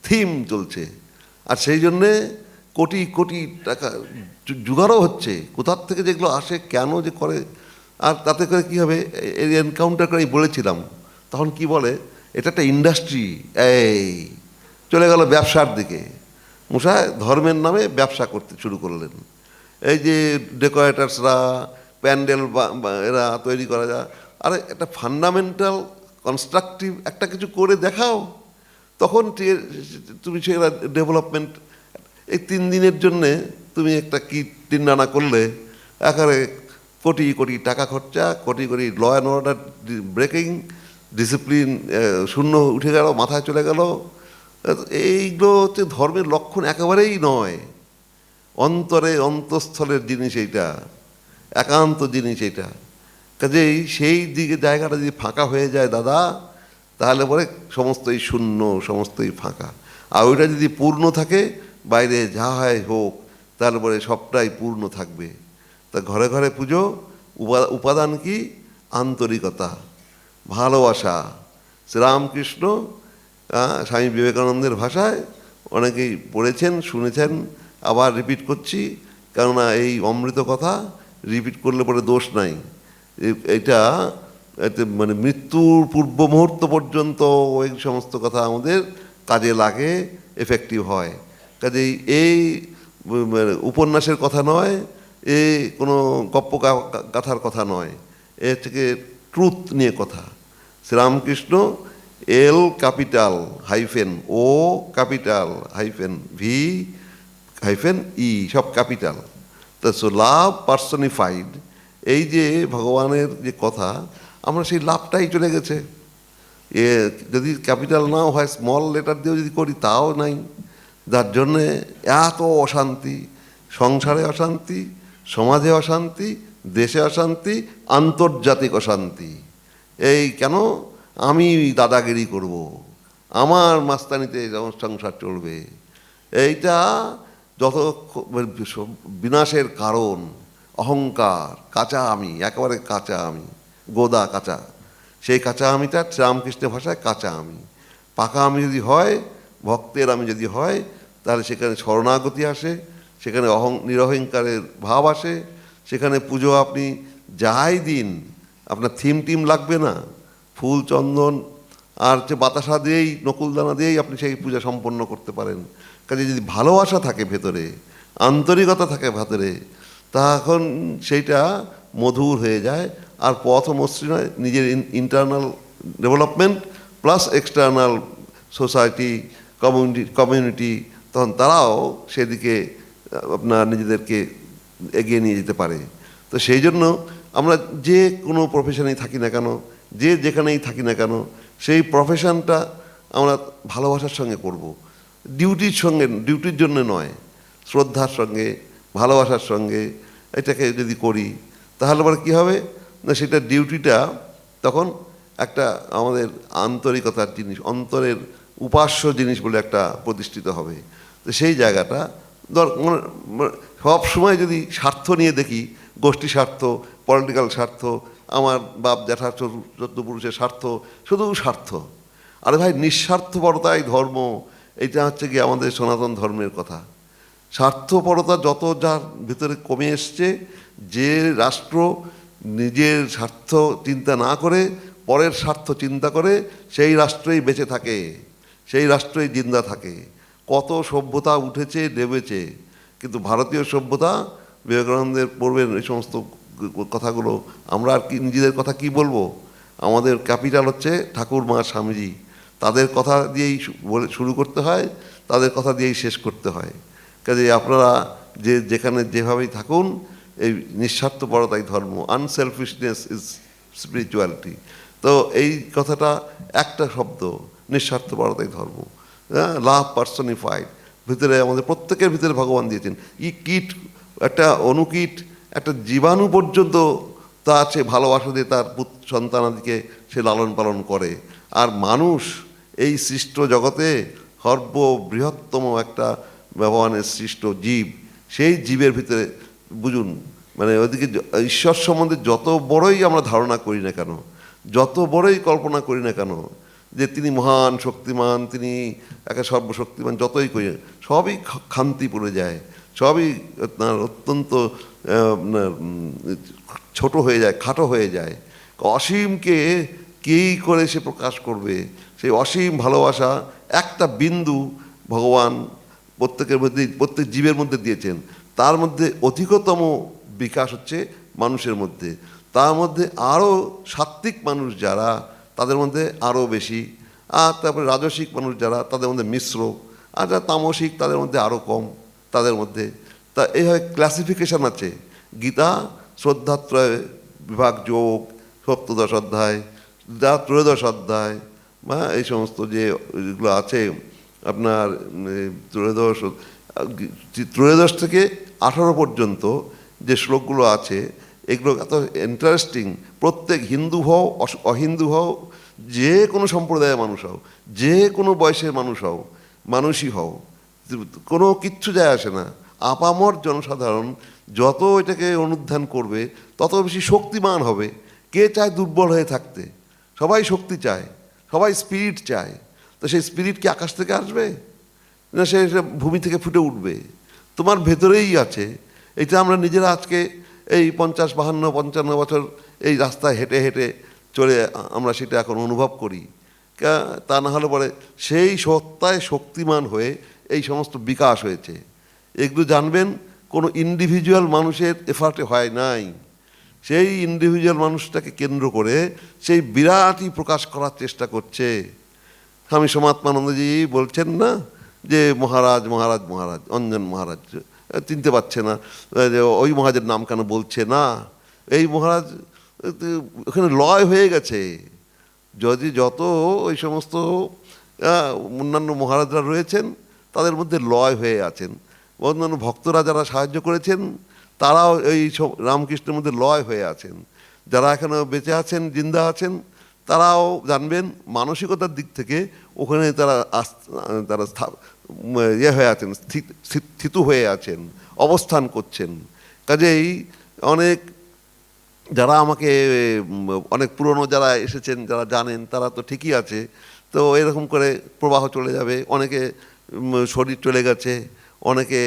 থিম চলছে। আর সেই জন্যে কোটি কোটি টাকা জোগাড়ও হচ্ছে, কোথার থেকে যেগুলো আসে, কেন যে করে। আর তাতে করে কী হবে, এই এনকাউন্টার করে বলেছিলাম, তখন কি বলে, এটা একটা ইন্ডাস্ট্রি, এই চলে গেল ব্যবসার দিকে। মশাই ধর্মের নামে ব্যবসা করতে শুরু করলেন। এই যে ডেকোরেটার্সরা, প্যান্ডেল এরা তৈরি করা যায়, আরে একটা ফান্ডামেন্টাল কনস্ট্রাকটিভ একটা কিছু করে দেখাও, তখন তুমি সেটা ডেভেলপমেন্ট। এই 3 দিনের জন্যে তুমি একটা কি টিন্ডানা করলে, একেবারে কোটি কোটি টাকা খরচা, কোটি কোটি law and order breaking, discipline শূন্য উঠে গেল, মাথায় চলে গেল। এইগুলো হচ্ছে ধর্মের লক্ষণ একেবারেই নয়। অন্তরে অন্তঃস্থলের জিনিস এইটা, একান্ত জিনিস এইটা। কাজেই সেই দিকে জায়গাটা যদি ফাঁকা হয়ে যায় দাদা, তাহলে পরে সমস্তই শূন্য, সমস্তই ফাঁকা। আর ওইটা যদি পূর্ণ থাকে, বাইরে যা হয় হোক, তাহলে পরে সবটাই পূর্ণ থাকবে। তা ঘরে ঘরে পুজো, উপাদান কি? আন্তরিকতা, ভালোবাসা, শ্রীরামকৃষ্ণ স্বামী বিবেকানন্দের ভাষায় অনেকেই পড়েছেন, শুনেছেন, আবার রিপিট করছি, কেননা এই অমৃত কথা রিপিট করলে পরে দোষ নাই। এটা মানে মৃত্যুর পূর্ব মুহূর্ত পর্যন্ত এই সমস্ত কথা আমাদের কাজে লাগে, এফেক্টিভ হয়। কাজেই এই উপন্যাসের কথা নয়, এ কোনো গপ্প গাথার কথা নয়, এর থেকে ট্রুথ নিয়ে কথা। শ্রীরামকৃষ্ণ এল ক্যাপিটাল হাইফেন ও ক্যাপিটাল হাইফেন ভি হাইফেন ই সব ক্যাপিটাল। তা সো লাভ পার্সনিফাইড, এই যে ভগবানের যে কথা, আমরা সেই লাভটাই চলে গেছে। এ যদি ক্যাপিটাল নাও হয়, স্মল লেটার দিয়েও যদি করি তাও নাই, যার জন্যে এত অশান্তি, সংসারে অশান্তি, সমাজে অশান্তি, দেশে অশান্তি, আন্তর্জাতিক অশান্তি। এই কেন? আমি দাদাগিরি করব, আমার মাস্তানিতে সংসার চলবে, এইটা যত বিনাশের কারণ। অহংকার, কাঁচা আমি, একেবারে কাঁচা আমি, গোদা কাঁচা। সেই কাঁচা আমিটা শ্রীরামকৃষ্ণের ভাষায় কাঁচা আমি। পাকা আমি যদি হয়, ভক্তের আমি যদি হয়, তাহলে সেখানে শরণাগতি আসে, সেখানে নিরহংকারের ভাব আসে, সেখানে পুজো আপনি যাই দিন, আপনার থিম টিম লাগবে না, ফুল চন্দন আর বাতাসা দিয়েই, নকুলদানা দিয়েই আপনি সেই পূজা সম্পন্ন করতে পারেন। কাজে যদি ভালোবাসা থাকে ভেতরে, আন্তরিকতা থাকে ভেতরে, তখন সেইটা মধুর হয়ে যায়। আর পথ মসৃণ হয়, নিজের internal development plus external society, community, তখন তারাও সেদিকে আপনার নিজেদেরকে এগিয়ে নিয়ে যেতে পারে। তো সেই জন্য আমরা যে কোনো প্রফেশনেই থাকি না কেন, যে যেখানেই থাকি না কেন, সেই প্রফেশনটা আমরা ভালোবাসার সঙ্গে করব, ডিউটির সঙ্গে, ডিউটির জন্য নয়, শ্রদ্ধার সঙ্গে, ভালোবাসার সঙ্গে এটাকে যদি করি, তাহলে আবার কী হবে না, সেটা ডিউটিটা তখন একটা আমাদের আন্তরিকতার জিনিস, অন্তরের উপাস্য জিনিস বলে একটা প্রতিষ্ঠিত হবে। তো সেই জায়গাটা সব সময় যদি স্বার্থ নিয়ে দেখি, গোষ্ঠী স্বার্থ, পলিটিক্যাল স্বার্থ, আমার বাপ জ্যাঠা চোদ্দ পুরুষের স্বার্থ, শুধু স্বার্থ। আরে ভাই, নিঃস্বার্থপরতাই ধর্ম, এটা হচ্ছে কি আমাদের সনাতন ধর্মের কথা। স্বার্থপরতা যত যার ভিতরে কমে এসছে, যে রাষ্ট্র নিজের স্বার্থ চিন্তা না করে পরের স্বার্থ চিন্তা করে, সেই রাষ্ট্রই বেঁচে থাকে, সেই রাষ্ট্রই জিন্দা থাকে। কত সভ্যতা উঠেছে, নেমেছে, কিন্তু ভারতীয় সভ্যতা, বিবেকানন্দের পড়বেন এই সমস্ত কথাগুলো, আমরা আর কি নিজেদের কথা কি বলবো? আমাদের ক্যাপিটাল হচ্ছে ঠাকুর মা স্বামীজি, তাদের কথা দিয়েই শুরু করতে হয়, তাদের কথা দিয়েই শেষ করতে হয়। কাজে আপনারা যে যেখানে যেভাবেই থাকুন, এই নিঃস্বার্থপরতাই ধর্ম, আনসেলফিশনেস ইজ স্পিরিচুয়ালিটি। তো এই কথাটা একটা শব্দ, নিঃস্বার্থপরতাই ধর্ম, লাভ পার্সনিফাইড। ভিতরে আমাদের প্রত্যেকের ভিতরে ভগবান দিয়েছেন। কীট, একটা অনুকীট, একটা জীবাণু পর্যন্ত তা আছে, ভালোবাসা দিয়ে তার সন্তানাদিকে সে লালন পালন করে। আর মানুষ এই সৃষ্ট জগতে সর্ববৃহত্তম একটা ভগবানের সৃষ্ট জীব, সেই জীবের ভিতরে বুঝুন, মানে ওদিকে ঈশ্বর সম্বন্ধে যত বড়ই আমরা ধারণা করি না কেন, যত বড়ই কল্পনা করি না কেন যে তিনি মহান শক্তিমান, তিনি একা সর্বশক্তিমান, যতই করি, সবই খান্তি পড়ে যায়, সবই অত্যন্ত ছোট হয়ে যায়, খাটো হয়ে যায়। অসীমকে কী করে সে প্রকাশ করবে? সেই অসীম ভালোবাসা একটা বিন্দু ভগবান প্রত্যেকের মধ্যে, প্রত্যেক জীবের মধ্যে দিয়েছেন। তার মধ্যে অধিকতম বিকাশ হচ্ছে মানুষের মধ্যে, তার মধ্যে আরও সাত্ত্বিক মানুষ যারা, তাদের মধ্যে আরও বেশি, আর তারপরে রাজসিক মানুষ যারা, তাদের মধ্যে মিশ্র, আর যারা তামসিক তাদের মধ্যে আরও কম, তাদের মধ্যে। তা এইভাবে ক্লাসিফিকেশান আছে। গীতা শ্রদ্ধাত্রয় বিভাগ যোগ, সপ্তদশ অধ্যায়, ত্রয়োদশ অধ্যায়, বা এই সমস্ত যেগুলো আছে আপনার ত্রয়োদশ থেকে 18 পর্যন্ত যে শ্লোকগুলো আছে, এগুলো এত ইন্টারেস্টিং। প্রত্যেক হিন্দু হও, অহিন্দু হও, যে কোনো সম্প্রদায়ের মানুষ হও, যে কোনো বয়সের মানুষ হও, মানুষই হও, কোনো কিচ্ছু যায় আসে না। আপামর জনসাধারণ যত এটাকে অনুধ্যান করবে, তত বেশি শক্তিমান হবে। কে চায় দুর্বল হয়ে থাকতে? সবাই শক্তি চায়, সবাই স্পিরিট চায়। তো সেই স্পিরিট কি আকাশ থেকে আসবে, না সে ভূমি থেকে ফুটে উঠবে? তোমার ভেতরেই আছে। এটা আমরা নিজেরা আজকে এই 50, 52, 55 বছর এই রাস্তায় হেঁটে হেঁটে চলে আমরা সেটা এখন অনুভব করি। তা না হলে পরে সেই সত্তায় শক্তিমান হয়ে এই সমস্ত বিকাশ হয়েছে। এগুলো জানবেন কোনো ইন্ডিভিজুয়াল মানুষের এফার্টে হয় নাই। সেই ইন্ডিভিজুয়াল মানুষটাকে কেন্দ্র করে সেই বিরাটই প্রকাশ করার চেষ্টা করছে। স্বামী সমাত্মানন্দজি বলছেন না যে মহারাজ মহারাজ মহারাজ, অঞ্জন মহারাজ চিনতে পারছে না, ওই মহারাজের নাম কেন বলছে না? এই মহারাজ ওখানে লয় হয়ে গেছে। যদি যত ওই সমস্ত অন্যান্য মহারাজরা রয়েছেন তাদের মধ্যে লয় হয়ে আছেন। অন্যান্য ভক্তরা যারা সাহায্য করেছেন তারাও এই সব রামকৃষ্ণের মধ্যে লয় হয়ে আছেন। যারা এখনো বেঁচে আছেন, জিন্দা আছেন, তারাও জানবেন মানসিকতার দিক থেকে ওখানে তারা ইয়ে হয়ে আছেন, স্থিত হয়ে আছেন, অবস্থান করছেন। কাজেই অনেক যারা আমাকে অনেক পুরনো যারা এসেছেন, যারা জানেন, তারা তো ঠিকই আছে। তো এরকম করে প্রবাহ চলে যাবে। অনেকে শরীর চলে গেছে, অনেকে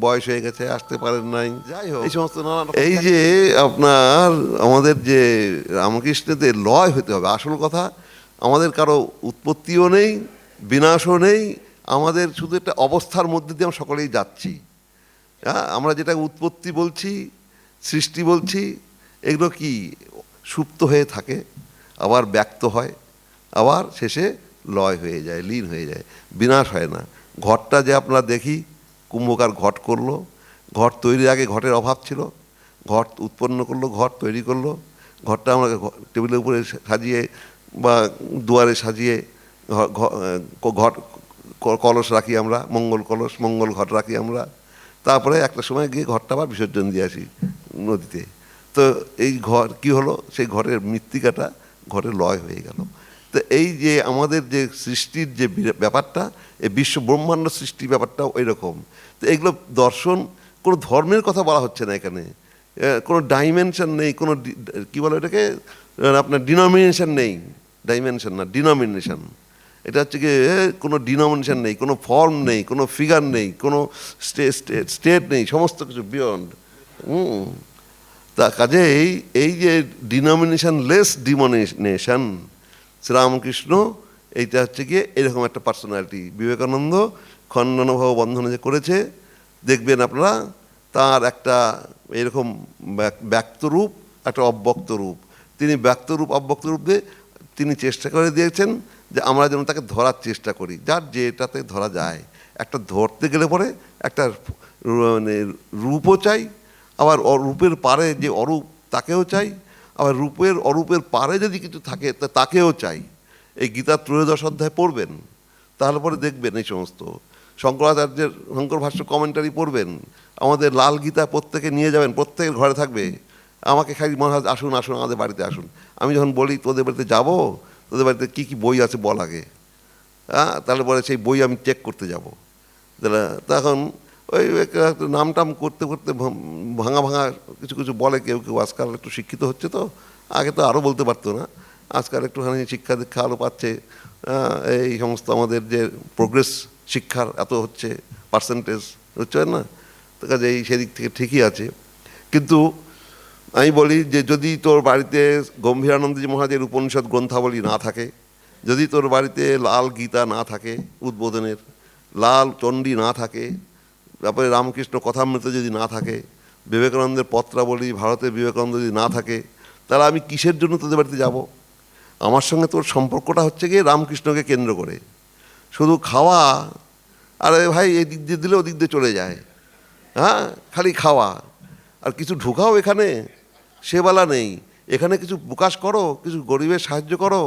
বয়স হয়ে গেছে, আসতে পারেন নাই, যাই হোক এই সমস্ত নানা। এই যে আপনার আমাদের যে রামকৃষ্ণদের লয় হতে হবে, আসল কথা আমাদের কারো উৎপত্তিও নেই, বিনাশও নেই, আমাদের শুধু একটা অবস্থার মধ্যে দিয়ে আমরা সকলেই যাচ্ছি। হ্যাঁ, আমরা যেটা উৎপত্তি বলছি, সৃষ্টি বলছি, এগুলো কি সুপ্ত হয়ে থাকে, আবার ব্যক্ত হয়, আবার শেষে লয় হয়ে যায়, লীন হয়ে যায়, বিনাশ হয় না। ঘটটা যে আপনারা দেখি, কুম্ভকার ঘট করলো, ঘট তৈরির আগে ঘটের অভাব ছিল, ঘট উৎপন্ন করলো, ঘট তৈরি করলো, ঘরটা আমরা টেবিলের উপরে সাজিয়ে বা দুয়ারে সাজিয়ে ঘট কলস রাখি আমরা, মঙ্গল কলস, মঙ্গল ঘট রাখি আমরা। তারপরে একটা সময় গিয়ে ঘরটা আবার বিসর্জন দিয়ে আসি নদীতে। তো এই ঘর কি হলো, সেই ঘরের মৃত্তিকাটা ঘরে লয় হয়ে গেল। তো এই যে আমাদের যে সৃষ্টির যে ব্যাপারটা, এই বিশ্ব ব্রহ্মাণ্ড সৃষ্টির ব্যাপারটাও ওই রকম। তো এগুলো দর্শন, কোনো ধর্মের কথা বলা হচ্ছে না এখানে, কোনো ডাইমেনশন নেই, কোনো কী বলে এটাকে আপনার ডিনোমিনেশন নেই, ডাইমেনশন না ডিনোমিনেশন। এটা হচ্ছে কি কোনো ডিনোমিনেশন নেই, কোনো ফর্ম নেই, কোনো ফিগার নেই, কোনো স্টেট নেই, সমস্ত কিছু বিয়ন্ড। তা কাজেই এই যে ডিনোমিনেশন লেস ডিমোনেশন, শ্রীরামকৃষ্ণ এইটা হচ্ছে গিয়ে এরকম একটা পার্সোনালিটি। বিবেকানন্দ খণ্ডনভাব বন্ধনে যে করেছে, দেখবেন আপনারা তার একটা এরকম ব্যক্ত রূপ, একটা অব্যক্ত রূপ। তিনি ব্যক্ত রূপ অব্যক্ত রূপ দিয়ে তিনি চেষ্টা করে দিয়েছেন যে আমরা যেন তাকে ধরার চেষ্টা করি, যার যেটাতে ধরা যায়। একটা ধরতে গেলে পরে একটা মানে রূপও চাই, আবার রূপের পারে যে অরূপ তাকেও চাই, আবার রূপের অরূপের পারে যদি কিছু থাকে তাকেও চাই। এই গীতার 13 অধ্যায় পড়বেন, তাহলে পরে দেখবেন এই সমস্ত শঙ্করাচার্যের শঙ্কর ভাষ্য কমেন্টারি পড়বেন, আমাদের লাল গীতা প্রত্যেকে নিয়ে যাবেন, প্রত্যেকের ঘরে থাকবে। আমাকে খালি মহারাজ আসুন আসুন আমাদের বাড়িতে আসুন, আমি যখন বলি তোদের বাড়িতে যাব, তোদের বাড়িতে কী কী বই আছে বল আগে, হ্যাঁ, তাহলে পরে সেই বই আমি চেক করতে যাব। তখন ওই নাম টাম করতে করতে ভাঙা ভাঙা কিছু কিছু বলে কেউ কেউ। আজকাল একটু শিক্ষিত হচ্ছে, তো আগে তো আরও বলতে পারতো না, আজকাল একটুখানি শিক্ষা দীক্ষা আরও পাচ্ছে। এই সমস্ত আমাদের যে প্রোগ্রেস শিক্ষার এত হচ্ছে, পার্সেন্টেজ হচ্ছে না, তো কাজে এই সেদিক থেকে ঠিকই আছে। কিন্তু আমি বলি যে যদি তোর বাড়িতে গম্ভীরানন্দজি মহারাজের উপনিষদ গ্রন্থাবলী না থাকে, যদি তোর বাড়িতে লাল গীতা না থাকে উদ্বোধনের, লাল চণ্ডী না থাকে, তারপরে রামকৃষ্ণ কথামৃত যদি না থাকে, বিবেকানন্দের পত্রাবলী, ভারতের বিবেকানন্দ যদি না থাকে, তাহলে আমি কিসের জন্য তোদের বাড়িতে যাব? আমার সঙ্গে তোর সম্পর্কটা হচ্ছে গিয়ে রামকৃষ্ণকে কেন্দ্র করে। শুধু খাওয়া, আরে ভাই এই দিক দিয়ে দিলে ওদিক দিয়ে চলে যায়, হ্যাঁ, খালি খাওয়া, আর কিছু ঢুকাও এখানে সেবেলা নেই। এখানে কিছু প্রকাশ করো, কিছু গরিবের সাহায্য করো,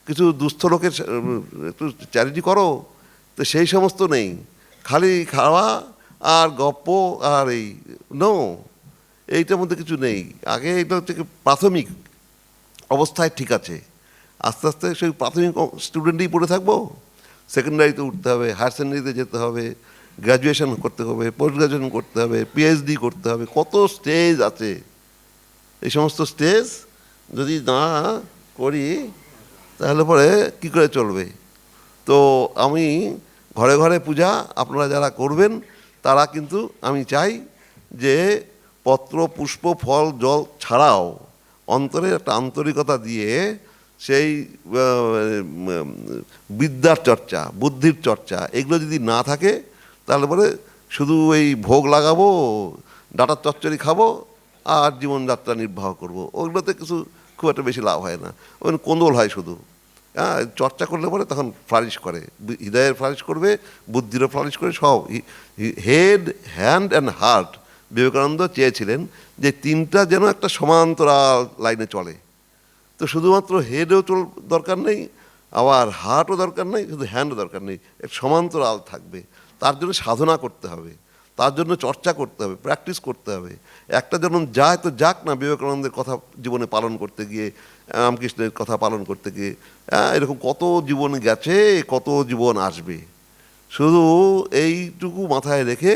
কিছু দুস্থ লোকের একটু চ্যারিটি করো, তো সেই সমস্ত নেই, খালি খাওয়া আর গপ্প আর এই এইটার মধ্যে কিছু নেই। আগে এটা হচ্ছে প্রাথমিক অবস্থায় ঠিক আছে, আস্তে আস্তে সেই প্রাথমিক স্টুডেন্টই পড়ে থাকবো, সেকেন্ডারিতে উঠতে হবে, হায়ার সেকেন্ডারিতে যেতে হবে, গ্র্যাজুয়েশন করতে হবে, পোস্ট গ্র্যাজুয়েশন করতে হবে, পিএইচডি করতে হবে, কত স্টেজ আছে। এই সমস্ত স্টেজ যদি না করি তাহলে পরে কী করে চলবে? তো আমি ঘরে ঘরে পূজা আপনারা যারা করবেন তারা কিন্তু আমি চাই যে পত্র পুষ্প ফল জল ছাড়াও অন্তরে একটা আন্তরিকতা দিয়ে সেই বিদ্যার চর্চা, বুদ্ধির চর্চা, এগুলো যদি না থাকে তাহলে পরে শুধু এই ভোগ লাগাবো, ডাটার চচ্চড়ি খাবো আর জীবনযাত্রা নির্বাহ করব, ওগুলোতে কিছু খুব একটা বেশি লাভ হয় না, ওই কোন্দল হয় শুধু। হ্যাঁ, চর্চা করলে পরে তখন ফ্লারিশ করে, হৃদয়ের ফ্লারিশ করবে, বুদ্ধিরও ফ্লারিশ করে, সব। Head, hand and heart, Vivekananda চেয়েছিলেন যে তিনটা যেন একটা সমান্তরাল লাইনে চলে। তো শুধুমাত্র হেডও দরকার নেই, আবার হার্টও দরকার নেই, শুধু হ্যান্ডও দরকার নেই, একটা সমান্তরাল থাকবে। তার জন্য সাধনা করতে হবে, তার জন্য চর্চা করতে হবে, প্র্যাকটিস করতে হবে। একটা যেমন যায় তো যাক না, বিবেকানন্দের কথা জীবনে পালন করতে গিয়ে, রামকৃষ্ণের কথা পালন করতে গিয়ে, এরকম কত জীবন গেছে, কত জীবন আসবে। শুধু এইটুকু মাথায় রেখে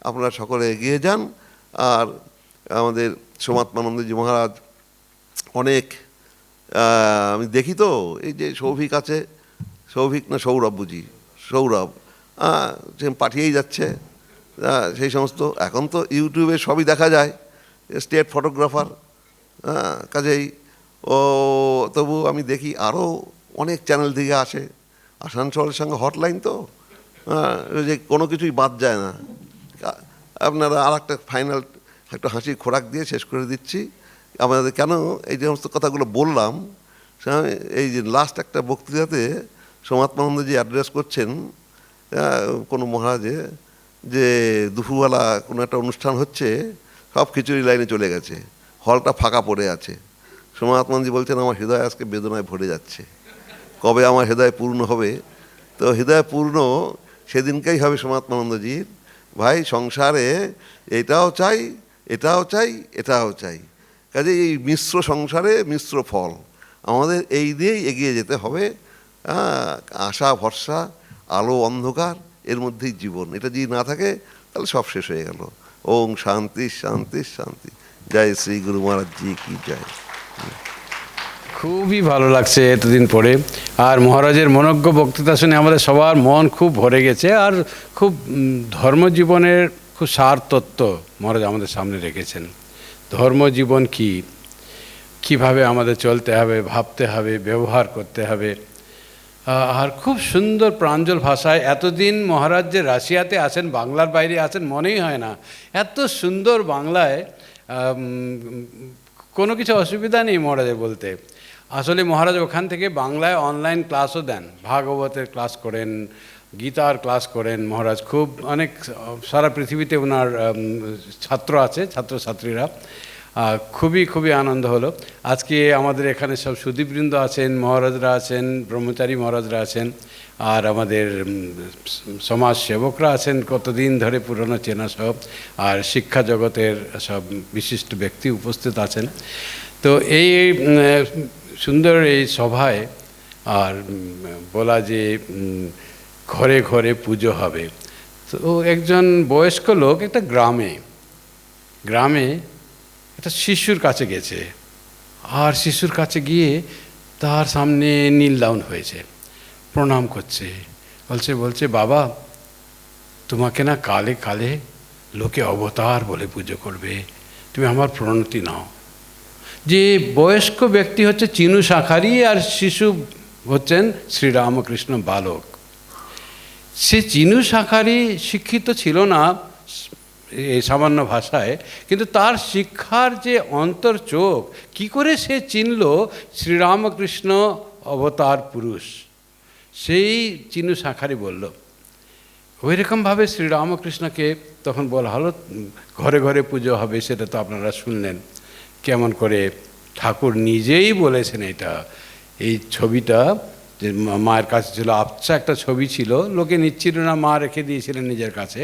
আপনারা সকলে এগিয়ে যান। আর আমাদের সোমাত্মানন্দজি মহারাজ অনেক, আমি দেখি তো, এই যে সৌভিক আছে, সৌভিক না সৌরভ বুঝি, সৌরভ, সে পাঠিয়েই যাচ্ছে সেই সমস্ত। এখন তো ইউটিউবে সবই দেখা যায়, স্টেট ফটোগ্রাফার, কাজেই ও তবু আমি দেখি আরও অনেক চ্যানেল থেকে আসে। আসানসোলের সঙ্গে হটলাইন তো, যে কোনো কিছুই বাদ যায় না। আপনারা আর একটা ফাইনাল একটা হাসির খোরাক দিয়ে শেষ করে দিচ্ছি। আমাদের কেন এই যে সমস্ত কথাগুলো বললাম, এই যে লাস্ট একটা বক্তৃতাতে সোমাত্মানন্দজি অ্যাড্রেস করছেন কোনো মহারাজে, যে দুপুরবেলা কোনো একটা অনুষ্ঠান হচ্ছে, সব খিচুড়ি লাইনে চলে গেছে, হলটা ফাঁকা পড়ে আছে। সোমাত্মানন্দজি বলছেন আমার হৃদয় আজকে বেদনায় ভরে যাচ্ছে, কবে আমার হৃদয় পূর্ণ হবে? তো হৃদয় পূর্ণ সেদিনকেই হবে সোমাত্মানন্দজির। ভাই, সংসারে এটাও চাই, এটাও চাই, এটাও চাই, কাজে এই মিশ্র সংসারে মিশ্র ফল, আমাদের এই দিয়েই এগিয়ে যেতে হবে। আশা ভরসা, আলো অন্ধকার, এর মধ্যেই জীবন। এটা যদি না থাকে তাহলে সব শেষ হয়ে গেল। ওম শান্তি শান্তি শান্তি। জয় শ্রী গুরু মহারাজ জি কি জয়। খুবই ভালো লাগছে এতদিন পরে, আর মহারাজের মনোজ্ঞ বক্তৃতা শুনে আমাদের সবার মন খুব ভরে গেছে। আর খুব ধর্মজীবনের খুব সার তত্ত্ব মহারাজ আমাদের সামনে রেখেছেন। ধর্মজীবন কি, কিভাবে আমাদের চলতে হবে, ভাবতে হবে, ব্যবহার করতে হবে। আর খুব সুন্দর প্রাঞ্জল ভাষায়, এতদিন মহারাজ যে রাশিয়াতে আছেন, বাংলার বাইরে আছেন মনেই হয় না। এত সুন্দর বাংলায়, কোনো কিছু অসুবিধা নেই মহারাজের বলতে। আসলে মহারাজ ওখান থেকে বাংলায় অনলাইন ক্লাসও দেন, ভাগবতের ক্লাস করেন, গীতার ক্লাস করেন। মহারাজ খুব অনেক, সারা পৃথিবীতে ওনার ছাত্র আছে, ছাত্রছাত্রীরা। খুবই খুবই আনন্দ হলো। আজকে আমাদের এখানে সব সুধীবৃন্দ আছেন, মহারাজরা আছেন, ব্রহ্মচারী মহারাজরা আছেন, আর আমাদের সমাজ সেবকরা আছেন কতদিন ধরে পুরনো চেনা সব, আর শিক্ষা জগতের সব বিশিষ্ট ব্যক্তি উপস্থিত আছেন। তো এই সুন্দর এই সভায় আর বলা যে ঘরে ঘরে পুজো হবে, তো একজন বয়স্ক লোক একটা গ্রামে একটা শিশুর কাছে গেছে, আর শিশুর কাছে গিয়ে তার সামনে নীল ডাউন হয়েছে, প্রণাম করছে, বলছে বাবা, তোমাকে না কালে কালে লোকে অবতার বলে পুজো করবে, তুমি আমার প্রণতি নাও। যে বয়স্ক ব্যক্তি হচ্ছে চিনু শাঁখারি, আর শিশু হচ্ছেন শ্রীরামকৃষ্ণ বালক। সে চিনু শাঁখারি শিক্ষিত ছিল না এই সামান্য ভাষায়, কিন্তু তার শিক্ষার যে অন্তর চোখ, কি করে সে চিনল শ্রীরামকৃষ্ণ অবতার পুরুষ, সেই চিনু শাঁখারি বলল। ওই রকমভাবে শ্রীরামকৃষ্ণকে তখন বলা হলো ঘরে ঘরে পুজো হবে, সেটা তো আপনারা শুনলেন কেমন করে ঠাকুর নিজেই বলেছেন। এই ছবিটা যে মায়ের কাছে ছিল, আবছা একটা ছবি ছিল, লোকে নিচ্ছিল না, মা রেখে দিয়েছিলেন নিজের কাছে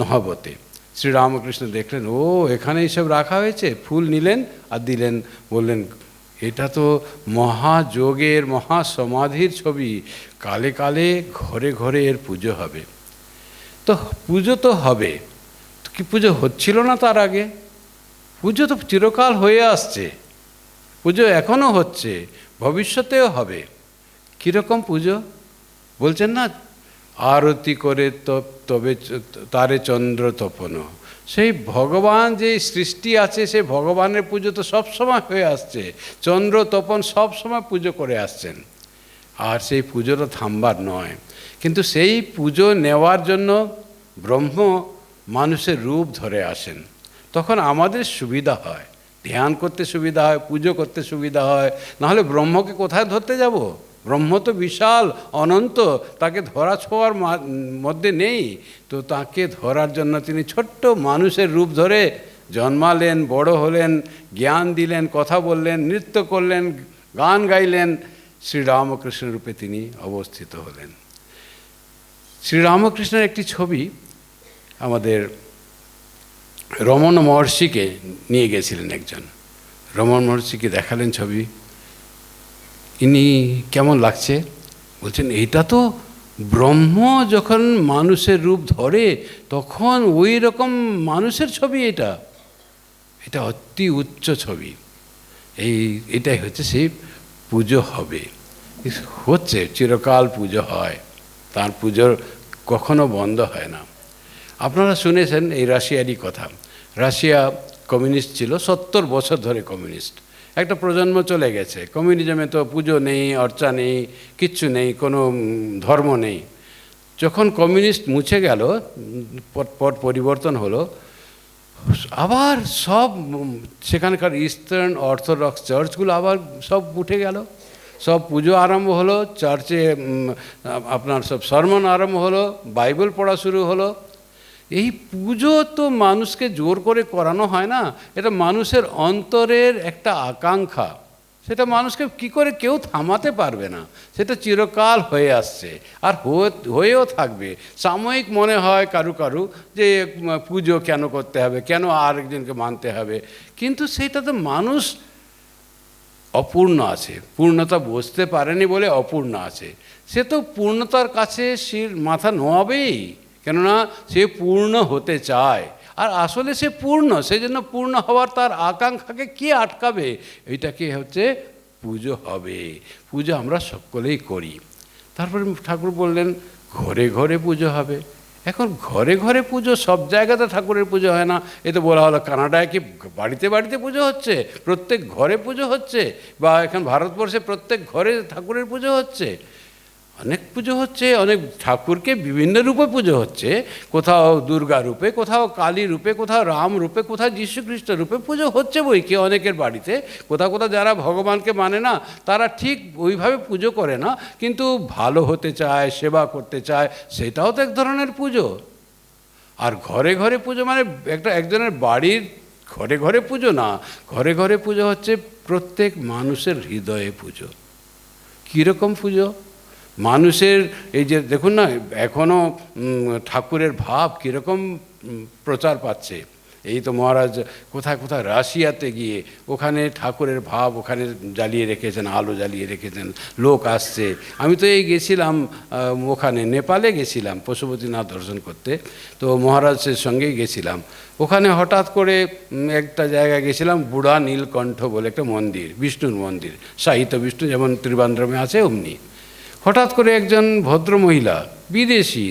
নহবতে। শ্রীরামকৃষ্ণ দেখলেন, ও এখানে এইসব রাখা হয়েছে, ফুল নিলেন আর দিলেন, বললেন এটা তো মহাযোগের মহাসমাধির ছবি, কালে কালে ঘরে ঘরে এর পুজো হবে। তো পুজো তো হবে, কি পুজো হচ্ছিল না তার আগে? পুজো তো চিরকাল হয়ে আসছে, পুজো এখনও হচ্ছে, ভবিষ্যতেও হবে। কীরকম পুজো বলছেন না, আরতি করে তবে তারে চন্দ্র তপন। সেই ভগবান যে সৃষ্টি আছে, সেই ভগবানের পুজো তো সবসময় হয়ে আসছে, চন্দ্র তপন সবসময় পুজো করে আসছেন, আর সেই পুজোটা থামবার নয়। কিন্তু সেই পুজো নেওয়ার জন্য ব্রহ্ম মানুষের রূপ ধরে আসেন, তখন আমাদের সুবিধা হয়, ধ্যান করতে সুবিধা হয়, পুজো করতে সুবিধা হয়। নাহলে ব্রহ্মকে কোথায় ধরতে যাব? ব্রহ্ম তো বিশাল অনন্ত, তাকে ধরা ছোঁয়ার মধ্যে নেই। তো তাকে ধরার জন্য তিনি ছোট্ট মানুষের রূপ ধরে জন্মালেন, বড় হলেন, জ্ঞান দিলেন, কথা বললেন, নৃত্য করলেন, গান গাইলেন, শ্রীরামকৃষ্ণ রূপে তিনি অবস্থিত হলেন। শ্রীরামকৃষ্ণের একটি ছবি আমাদের রমণ মহর্ষিকে নিয়ে গেছিলেন একজন, রমণ মহর্ষিকে দেখালেন ছবি। ইনি কেমন লাগছে? বলছেন এইটা তো ব্রহ্ম যখন মানুষের রূপ ধরে তখন ওই রকম মানুষের ছবি, এটা অতি উচ্চ ছবি। এটাই হচ্ছে সেই পুজো হবে, হচ্ছে চিরকাল পুজো হয়, তার পুজোর কখনো বন্ধ হয় না। আপনারা শুনেছেন এই রাশিয়ারই কথা। রাশিয়া কমিউনিস্ট ছিল, 70 বছর ধরে কমিউনিস্ট। একটা প্রজন্ম চলে গেছে, কমিউনিজমে তো পুজো নেই, অর্চা নেই, কিচ্ছু নেই, কোনো ধর্ম নেই। যখন কমিউনিস্ট মুছে গেল, পট পরিবর্তন হলো, আবার সব সেখানকার ইস্টার্ন অর্থোডক্স চার্চগুলো আবার সব উঠে গেল, সব পুজো আরম্ভ হলো, চার্চে আপনার সব সারমন আরম্ভ হলো, বাইবেল পড়া শুরু হলো। এই পুজো তো মানুষকে জোর করে করানো হয় না, এটা মানুষের অন্তরের একটা আকাঙ্ক্ষা, সেটা মানুষকে কি করে কেউ থামাতে পারবে না, সেটা চিরকাল হয়ে আসছে আর হয়েও থাকবে। সাময়িক মনে হয় কারু কারু যে পুজো কেন করতে হবে, কেন আরেকজনকে মানতে হবে, কিন্তু সেটা তো মানুষ অপূর্ণ আছে, পূর্ণতা বুঝতে পারেনি বলে অপূর্ণ আছে। সে তো পূর্ণতার কাছে শির মাথা নোয়াবেই, কেননা সে পূর্ণ হতে চায়, আর আসলে সে পূর্ণ, সেই জন্য পূর্ণ হওয়ার তার আকাঙ্ক্ষাকে কে আটকাবে? এইটাকে হচ্ছে পুজো হবে। পুজো আমরা সকলেই করি। তারপরে ঠাকুর বললেন ঘরে ঘরে পুজো হবে। এখন ঘরে ঘরে পুজো, সব জায়গাতে ঠাকুরের পুজো হয় না। এ তো বলা হলো কানাডায় কি বাড়িতে বাড়িতে পুজো হচ্ছে, প্রত্যেক ঘরে পুজো হচ্ছে, বা এখন ভারতবর্ষে প্রত্যেক ঘরে ঠাকুরের পুজো হচ্ছে। অনেক পুজো হচ্ছে, অনেক ঠাকুরকে বিভিন্ন রূপে পুজো হচ্ছে, কোথাও দুর্গা রূপে, কোথাও কালী রূপে, কোথাও রাম রূপে, কোথাও যীশুখ্রিস্ট রূপে পুজো হচ্ছে বই কি অনেকের বাড়িতে। কোথাও কোথাও যারা ভগবানকে মানে না তারা ঠিক ওইভাবে পুজো করে না, কিন্তু ভালো হতে চায়, সেবা করতে চায়, সেটাও তো এক ধরনের পুজো। আর ঘরে ঘরে পুজো মানে একজনের বাড়ির ঘরে ঘরে পুজো না, ঘরে ঘরে পুজো হচ্ছে প্রত্যেক মানুষের হৃদয়ে পুজো। কীরকম পুজো? মানুষের এই যে দেখুন না, এখনও ঠাকুরের ভাব কীরকম প্রচার পাচ্ছে। এই তো মহারাজ কোথায় কোথায় রাশিয়াতে গিয়ে ওখানে ঠাকুরের ভাব ওখানে জ্বালিয়ে রেখেছেন, আলো জ্বালিয়ে রেখেছেন, লোক আসছে। আমি তো এই গেছিলাম ওখানে, নেপালে গেছিলাম পশুপতিনাথ দর্শন করতে, তো মহারাজের সঙ্গেই গেছিলাম। ওখানে হঠাৎ করে একটা জায়গায় গেছিলাম, বুড়া নীলকণ্ঠ বলে একটা মন্দির, বিষ্ণুর মন্দির, সাহিত্য বিষ্ণু যেমন ত্রিবান্দ্রমে আছে অমনি। হঠাৎ করে একজন ভদ্র মহিলা, বিদেশি,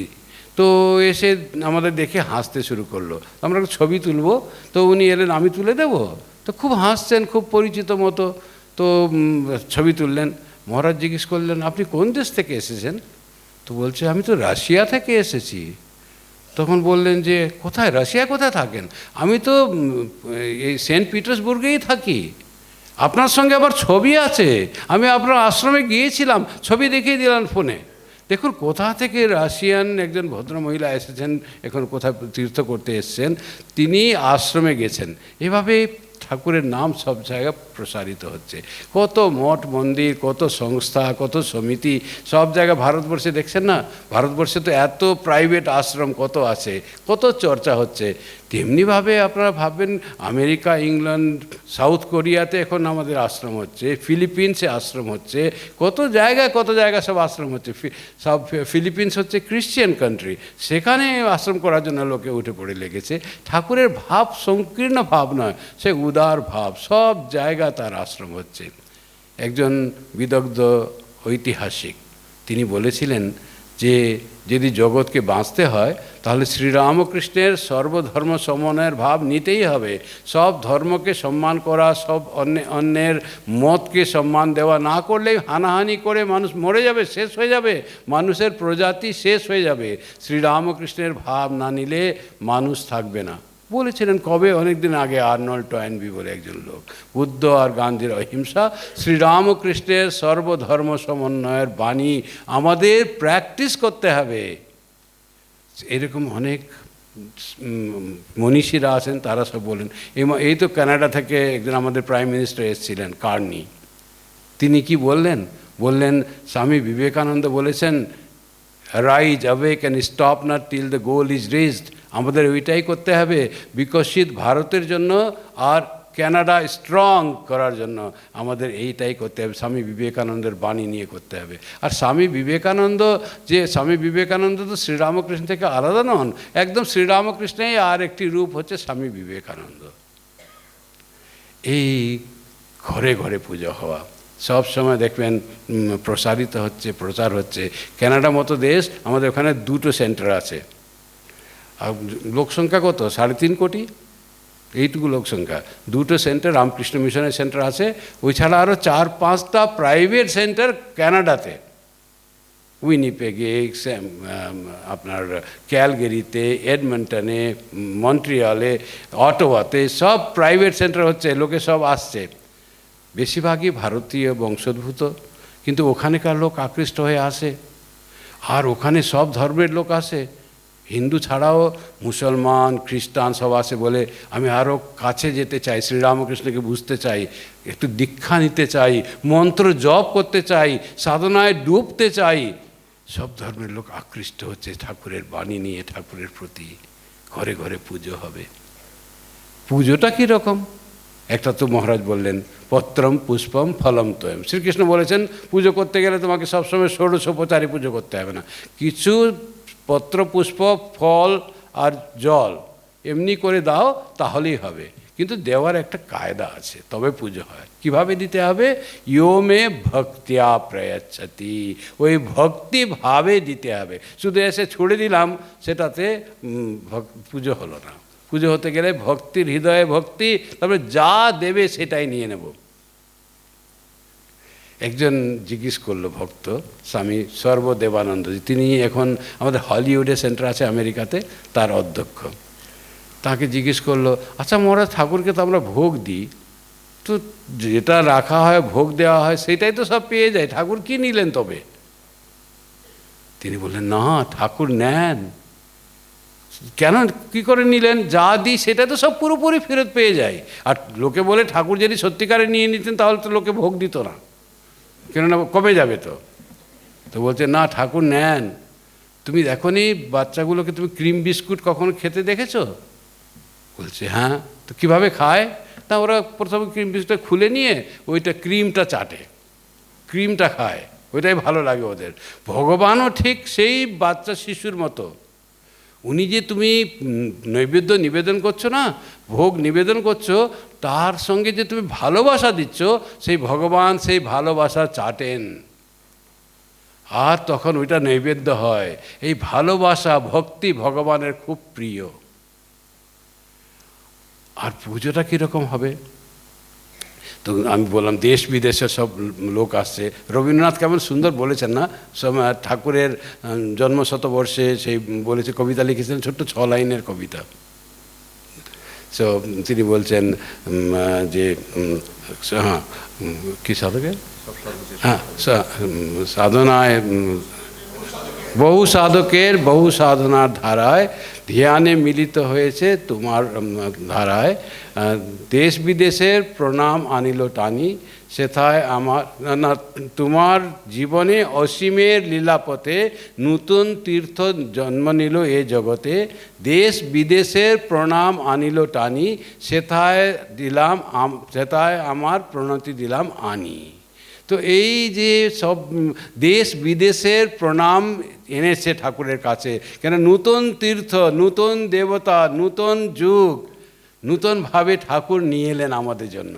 তো এসে আমাদের দেখে হাসতে শুরু করলো। আমরা ছবি তুলবো, তো উনি এলেন, আমি তুলে দেব, তো খুব হাসছেন, খুব পরিচিত মতো, তো ছবি তুললেন। মহারাজ জিজ্ঞেস করলেন আপনি কোন দেশ থেকে এসেছেন? তো বলছে আমি তো রাশিয়া থেকে এসেছি। তখন বললেন যে কোথায়, রাশিয়া কোথায় থাকেন? আমি তো এই সেন্ট পিটার্সবুর্গেই থাকি। আপনার সঙ্গে আবার ছবি আছে, আমি আপনার আশ্রমে গিয়েছিলাম, ছবি দেখিয়ে দিলাম ফোনে। দেখুন কোথা থেকে রাশিয়ান একজন ভদ্রমহিলা এসেছেন, এখন কোথায় তীর্থ করতে এসেছেন, তিনি আশ্রমে গেছেন। এভাবে ঠাকুরের নাম সব জায়গায় প্রসারিত হচ্ছে। কত মঠ মন্দির, কত সংস্থা, কত সমিতি, সব জায়গায় ভারতবর্ষে দেখছেন না, ভারতবর্ষে তো এত প্রাইভেট আশ্রম কত আছে, কত চর্চা হচ্ছে। তেমনিভাবে আপনারা ভাববেন আমেরিকা, ইংল্যান্ড, সাউথ কোরিয়াতে এখন আমাদের আশ্রম হচ্ছে, ফিলিপিন্সে আশ্রম হচ্ছে, কত জায়গায় সব আশ্রম হচ্ছে। সব ফিলিপিন্স হচ্ছে ক্রিশ্চিয়ান কান্ট্রি, সেখানে আশ্রম করার জন্য লোকে উঠে পড়ে লেগেছে। ঠাকুরের ভাব সংকীর্ণ ভাব নয়, সে উদার ভাব, সব জায়গা তার আশ্রম হচ্ছে। একজন বিদগ্ধ ঐতিহাসিক। তিনি বলেছিলেন যে যদি জগৎকে বাঁচতে হয় তাহলে শ্রীরামকৃষ্ণের সর্বধর্ম সমন্বয়ের ভাব নিতেই হবে। সব ধর্মকে সম্মান করা, সব অন্যের মতকে সম্মান দেওয়া না করলে হানাহানি করে মানুষ মরে যাবে, শেষ হয়ে যাবে, মানুষের প্রজাতি শেষ হয়ে যাবে। শ্রীরামকৃষ্ণের ভাব না নিলে মানুষ থাকবে না বলেছিলেন। কবে? অনেকদিন আগে। আর্নল্ড টয়েনবি বলে একজন লোক। বুদ্ধ আর গান্ধীর অহিংসা, শ্রীরামকৃষ্ণের সর্বধর্ম সমন্বয়ের বাণী আমাদের প্র্যাকটিস করতে হবে। এরকম অনেক মনীষীরা আছেন, তারা সব বলেন। এই তো কানাডা থেকে একজন আমাদের প্রাইম মিনিস্টার এসেছিলেন, কার্নি। তিনি কি বললেন? বললেন স্বামী বিবেকানন্দ বলেছেন, rise awake and stop not till the goal is reached. আমাদের ওইটাই করতে হবে বিকশিত ভারতের জন্য আর কানাডা স্ট্রং করার জন্য আমাদের এইটাই করতে হবে। স্বামী বিবেকানন্দের বাণী নিয়ে করতে হবে। আর স্বামী বিবেকানন্দ তো শ্রীরামকৃষ্ণ থেকে আলাদা নন, একদম শ্রীরামকৃষ্ণেই আর একটি রূপ হচ্ছে স্বামী বিবেকানন্দ। এই ঘরে ঘরে পুজো হওয়া সব সময় দেখবেন প্রসারিত হচ্ছে, প্রচার হচ্ছে। কানাডা মতো দেশ, আমাদের ওখানে 2টো সেন্টার আছে। আর লোকসংখ্যা কত? 3.5 কোটি, এইটুকু লোকসংখ্যা। 2টো সেন্টার রামকৃষ্ণ মিশনের সেন্টার আছে। ওই ছাড়া আরও 4-5টা প্রাইভেট সেন্টার কানাডাতে, উইনিপেগে, আপনার ক্যালগেরিতে, এডমন্টনে, মন্ট্রিয়ালে, অটোয়াতে সব প্রাইভেট সেন্টার হচ্ছে। লোকে সব আসছে, বেশিরভাগই ভারতীয় বংশোদ্ভূত, কিন্তু ওখানেকার লোক আকৃষ্ট হয়ে আসে। আর ওখানে সব ধর্মের লোক আসে, হিন্দু ছাড়াও মুসলমান, খ্রিস্টান সব আসে। বলে আমি আরও কাছে যেতে চাই, শ্রীরামকৃষ্ণকে বুঝতে চাই, একটু দীক্ষা নিতে চাই, মন্ত্র জপ করতে চাই, সাধনায় ডুবতে চাই। সব ধর্মের লোক আকৃষ্ট হচ্ছে ঠাকুরের বাণী নিয়ে, ঠাকুরের প্রতি। ঘরে ঘরে পুজো হবে। পুজোটা কীরকম? একটা তো মহারাজ বললেন, পত্রম পুষ্পম ফলম তয়ম। শ্রীকৃষ্ণ বলেছেন পুজো করতে গেলে তোমাকে সবসময় ষোড়শোপচারী পুজো করতে হবে না, কিছু পত্র, পুষ্প, ফল আর জল এমনি করে দাও, তাহলেই হবে। কিন্তু দেওয়ার একটা কায়দা আছে, তবে পুজো হয়। কিভাবে দিতে হবে? ইয়ো মে ভক্তিয়া প্রয়চ্ছতি, ওই ভক্তি ভাবে দিতে হবে। শুধু এসে ছুড়ে দিলাম, সেটাতে পুজো হলো না। পুজো হতে গেলে ভক্তির হৃদয়ে ভক্তি, তারপরে যা দেবে সেটাই নিয়ে নেব। একজন জিজ্ঞেস করলো ভক্ত, স্বামী সর্বদেবানন্দজি, তিনি এখন আমাদের হলিউডে সেন্টার আছে আমেরিকাতে, তার অধ্যক্ষ। তাকে জিজ্ঞেস করলো, আচ্ছা মহারাজ, ঠাকুরকে তো আমরা ভোগ দিই, তো যেটা রাখা হয়, ভোগ দেওয়া হয়, সেটাই তো সব পেয়ে যায়, ঠাকুর কি নিলেন তবে? তিনি বললেন, না, ঠাকুর নেন। কেন, কি করে নিলেন? যা দিই সেটা তো সব পুরোপুরি ফেরত পেয়ে যায়। আর লোকে বলে ঠাকুর যদি সত্যিকারে নিয়ে নিতেন তাহলে তো লোকে ভোগ দিত না, কেননা কমে যাবে। তো বলছে, না, ঠাকুর নেন। তুমি দেখো নি বাচ্চাগুলোকে, তুমি ক্রিম বিস্কুট কখনো খেতে দেখেছো? বলছে, হ্যাঁ। তো কীভাবে খায়? তা ওরা প্রথমে ক্রিম বিস্কুটটা খুলে নিয়ে ওইটা ক্রিমটা চাটে, ক্রিমটা খায়, ওইটাই ভালো লাগে ওদের। ভগবানও ঠিক সেই বাচ্চা শিশুর মতো। উনি যে তুমি নৈবেদ্য নিবেদন করছো না, ভোগ নিবেদন করছো, তার সঙ্গে যে তুমি ভালোবাসা দিচ্ছ, সেই ভগবান সেই ভালোবাসা চাটেন, আর তখন ওইটা নৈবেদ্য হয়। এই ভালোবাসা, ভক্তি ভগবানের খুব প্রিয়। আর পুজোটা কীরকম হবে? তো আমি বললাম, দেশ বিদেশের সব লোক আসছে। রবীন্দ্রনাথ কেমন সুন্দর বলেছেন না, ঠাকুরের জন্মশতবর্ষে সেই বলেছে, কবিতা লিখেছেন, ছোট্ট 6 লাইনের কবিতা। সো তিনি বলছেন যে, হ্যাঁ, কী সাধকে, হ্যাঁ, সাধনায় বহু সাধকের বহু সাধনার ধারায় ধ্যানে মিলিত হয়েছে তোমার ধারায়, দেশ বিদেশের প্রণাম আনিল টানি, সেথায় আমার না তোমার জীবনে অসীমের লীলাপথে নূতন তীর্থ জন্ম নিল এ জগতে, দেশ বিদেশের প্রণাম আনিল টানি, সেথায় আমার প্রণতি দিলাম আনি। তো এই যে সব দেশ বিদেশের প্রণাম এনেছে ঠাকুরের কাছে, কেন নূতন তীর্থ, নূতন দেবতা, নূতন যুগ, নূতনভাবে ঠাকুর নিয়ে এলেন আমাদের জন্য।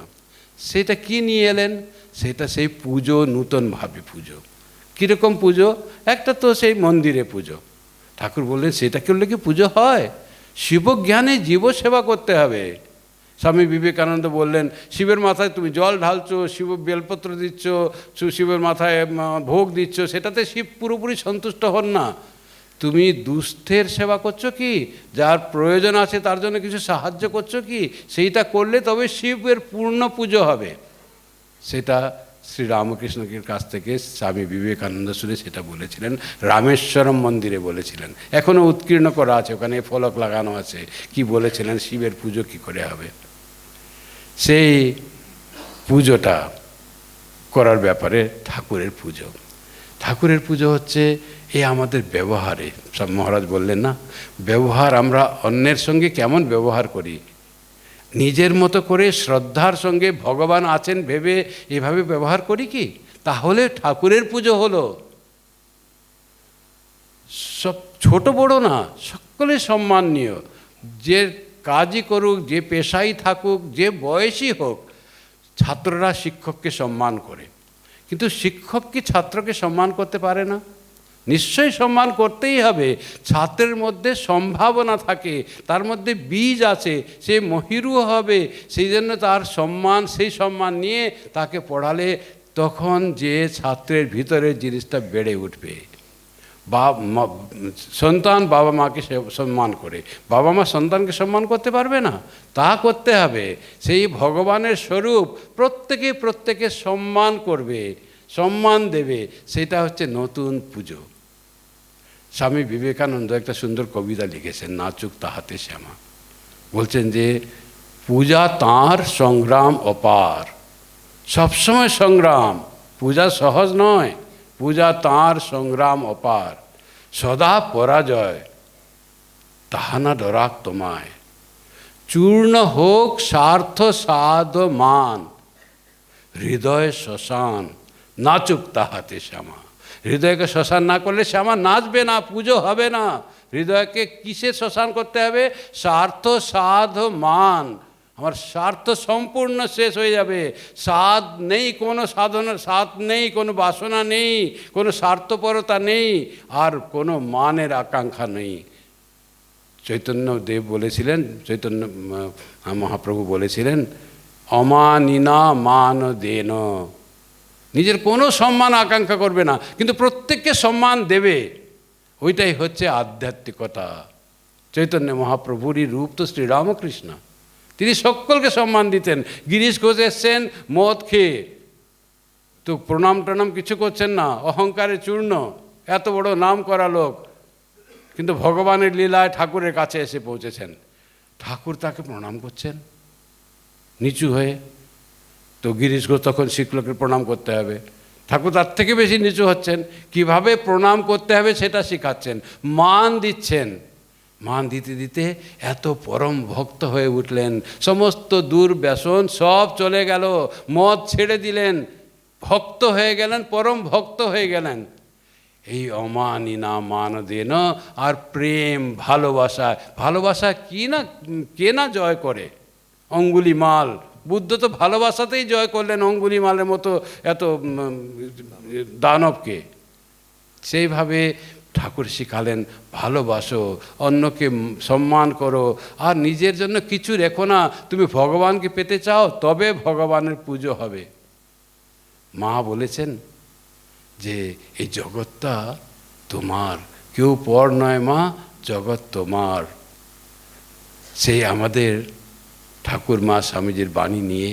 সেটা কি নিয়ে এলেন? সেটা সেই পুজো, নূতনভাবে পুজো। কীরকম পুজো? একটা তো সেই মন্দিরে পুজো। ঠাকুর বললেন সেটা করলে কি পুজো হয়? শিবজ্ঞানে জীব সেবা করতে হবে। স্বামী বিবেকানন্দ বললেন শিবের মাথায় তুমি জল ঢালছো, শিব বেলপত্র দিচ্ছ, শিবের মাথায় ভোগ দিচ্ছ, সেটাতে শিব পুরোপুরি সন্তুষ্ট হন না। তুমি দুস্থের সেবা করছো কি, যার প্রয়োজন আছে তার জন্য কিছু সাহায্য করছো কি, সেইটা করলে তবে শিবের পূর্ণ পুজো হবে। সেটা শ্রীরামকৃষ্ণের কাছ থেকে স্বামী বিবেকানন্দ শুনে সেটা বলেছিলেন, রামেশ্বরম মন্দিরে বলেছিলেন। এখনও উৎকীর্ণ করা আছে, ওখানে ফলক লাগানো আছে কি বলেছিলেন শিবের পুজো কি করে হবে। সেই পুজোটা করার ব্যাপারে ঠাকুরের পুজো। ঠাকুরের পুজো হচ্ছে এই আমাদের ব্যবহারে। সব মহারাজ বললেন না, ব্যবহার আমরা অন্যের সঙ্গে কেমন ব্যবহার করি, নিজের মতো করে শ্রদ্ধার সঙ্গে ভগবান আছেন ভেবে এভাবে ব্যবহার করি কি, তাহলে ঠাকুরের পুজো হলো। সব ছোট বড় না, সকলে সম্মানীয়। যে কাজই করুক, যে পেশাই থাকুক, যে বয়সই হোক, ছাত্ররা শিক্ষককে সম্মান করে। কিন্তু শিক্ষক কি ছাত্রকে সম্মান করতে পারে না? নিশ্চয়ই সম্মান করতেই হবে। ছাত্রের মধ্যে সম্ভাবনা থাকে, তার মধ্যে বীজ আছে, সে মহিরু হবে, সেই জন্য তার সম্মান, সেই সম্মান নিয়ে তাকে পড়ালে তখন যে ছাত্রের ভিতরে জিনিসটা বেড়ে উঠবে। সন্তান বাবা মাকে সম্মান করে, বাবা মা সন্তানকে সম্মান করতে পারবে না? তা করতে হবে। সেই ভগবানের স্বরূপ প্রত্যেকে সম্মান করবে, সম্মান দেবে, সেটা হচ্ছে নতুন পুজো। স্বামী বিবেকানন্দ একটা সুন্দর কবিতা লিখেছেন, নাচুক তাহাতে শ্যামা। বলছেন যে পূজা তাঁর সংগ্রাম অপার, সবসময় সংগ্রাম, পূজা সহজ নয়, পূজা তাঁর সংগ্রাম অপার। সদা পরাজয় তাহা না ডরাক তোমায়, চূর্ণ হোক স্বার্থ সাধ মান, হৃদয় শ্মশান নাচুক তাহাতে শ্যামা। হৃদয়কে শ্মশান না করলে শ্যামা নাচবে না, পুজো হবে না। হৃদয়কে কিসে শ্মশান করতে হবে? স্বার্থ সাধ মান। আমার স্বার্থ সম্পূর্ণ শেষ হয়ে যাবে, স্বাদ নেই কোনো সাধনার, স্বাদ নেই কোনো বাসনা নেই, কোনো স্বার্থপরতা নেই, আর কোনো মানের আকাঙ্ক্ষা নেই। চৈতন্যদেব বলেছিলেন, চৈতন্য মহাপ্রভু বলেছিলেন, অমানিনা মান দেন। নিজের কোনো সম্মান আকাঙ্ক্ষা করবে না, কিন্তু প্রত্যেককে সম্মান দেবে। ওইটাই হচ্ছে আধ্যাত্মিকতা। চৈতন্য মহাপ্রভুরই রূপ তো শ্রীরামকৃষ্ণ। তিনি সকলকে সম্মান দিতেন। গিরিশ ঘোষ এসছেন মদ খেয়ে, তো প্রণাম টনাম কিছু করছেন না, অহংকারে চূর্ণ, এত বড় নাম করা লোক, কিন্তু ভগবানের লীলায় ঠাকুরের কাছে এসে পৌঁছেছেন। ঠাকুর তাকে প্রণাম করছেন নিচু হয়ে। তো গিরিশ ঘোষ তখন শিক্ষককে প্রণাম করতে হবে, ঠাকুর তার থেকে বেশি নিচু হচ্ছেন, কিভাবে প্রণাম করতে হবে সেটা শেখাচ্ছেন, মান দিচ্ছেন। মান দিতে দিতে এত পরম ভক্ত হয়ে উঠলেন, সমস্ত দুর্ব্যসন সব চলে গেল, মদ ছেড়ে দিলেন, ভক্ত হয়ে গেলেন, পরম ভক্ত হয়ে গেলেন। এই অমানিনা মান দেন আর প্রেম, ভালোবাসা। ভালোবাসা কে না জয় করে? অঙ্গুলিমাল, বুদ্ধ তো ভালোবাসাতেই জয় করলেন অঙ্গুলিমালের মতো এত দানবকে। সেইভাবে ঠাকুর শিখালেন, ভালোবাসো, অন্যকে সম্মান করো, আর নিজের জন্য কিছু রেখো না। তুমি ভগবানকে পেতে চাও, তবে ভগবানের পুজো হবে। মা বলেছেন যে এই জগৎটা তোমার, কেউ পর নয় মা, জগৎ তোমার। সেই আমাদের ঠাকুর মা স্বামীজির বাণী নিয়ে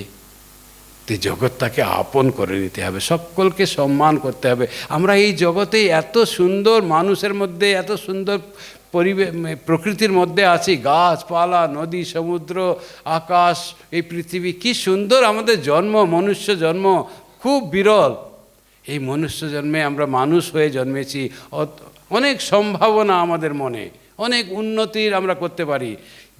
জগৎটাকে আপন করে নিতে হবে, সকলকে সম্মান করতে হবে। আমরা এই জগতে এত সুন্দর মানুষের মধ্যে, এত সুন্দর পরিবেশ প্রকৃতির মধ্যে আছি, গাছপালা, নদী, সমুদ্র, আকাশ, এই পৃথিবী, কি সুন্দর আমাদের জন্ম, মনুষ্য জন্ম খুব বিরল। এই মনুষ্য জন্মে আমরা মানুষ হয়ে জন্মেছি, অনেক সম্ভাবনা আমাদের মনে, অনেক উন্নতির আমরা করতে পারি।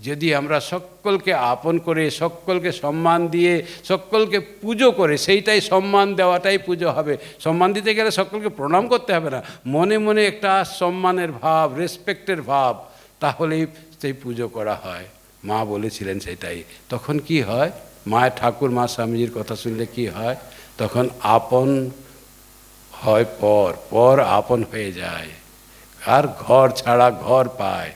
যদি আমরা সকলকে আপন করে, সকলকে সম্মান দিয়ে, সকলকে পুজো করে, সেইটাই সম্মান দেওয়াটাই পুজো হবে। সম্মান দিতে গেলে সকলকে প্রণাম করতে হবে না, মনে মনে একটা সম্মানের ভাব, রেসপেক্টের ভাব, তাহলেই সেই পুজো করা হয়। মা বলেছিলেন সেটাই। তখন কি হয়? মায়ের ঠাকুর মা স্বামীজির কথা শুনলে কি হয়? তখন আপন হয় পর, পর আপন হয়ে যায়। আর ঘর ছাড়া ঘর পায়।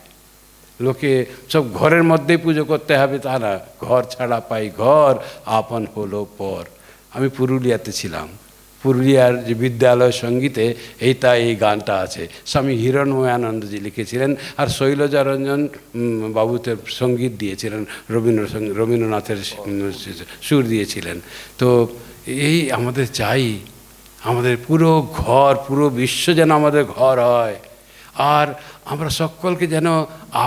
লোকে সব ঘরের মধ্যেই পুজো করতে হবে তা না, ঘর ছাড়া পাই ঘর, আপন হলো পর। আমি পুরুলিয়াতে ছিলাম, পুরুলিয়ার যে বিদ্যালয় সঙ্গীতে এই গানটা আছে, স্বামী হিরণময়ানন্দজি লিখেছিলেন, আর শৈলজা রঞ্জন বাবুতে সঙ্গীত দিয়েছিলেন, রবীন্দ্রনাথের সুর দিয়েছিলেন। তো এই আমাদের চাই, আমাদের পুরো ঘর, পুরো বিশ্ব যেন আমাদের ঘর হয়, আর আমরা সকলকে যেন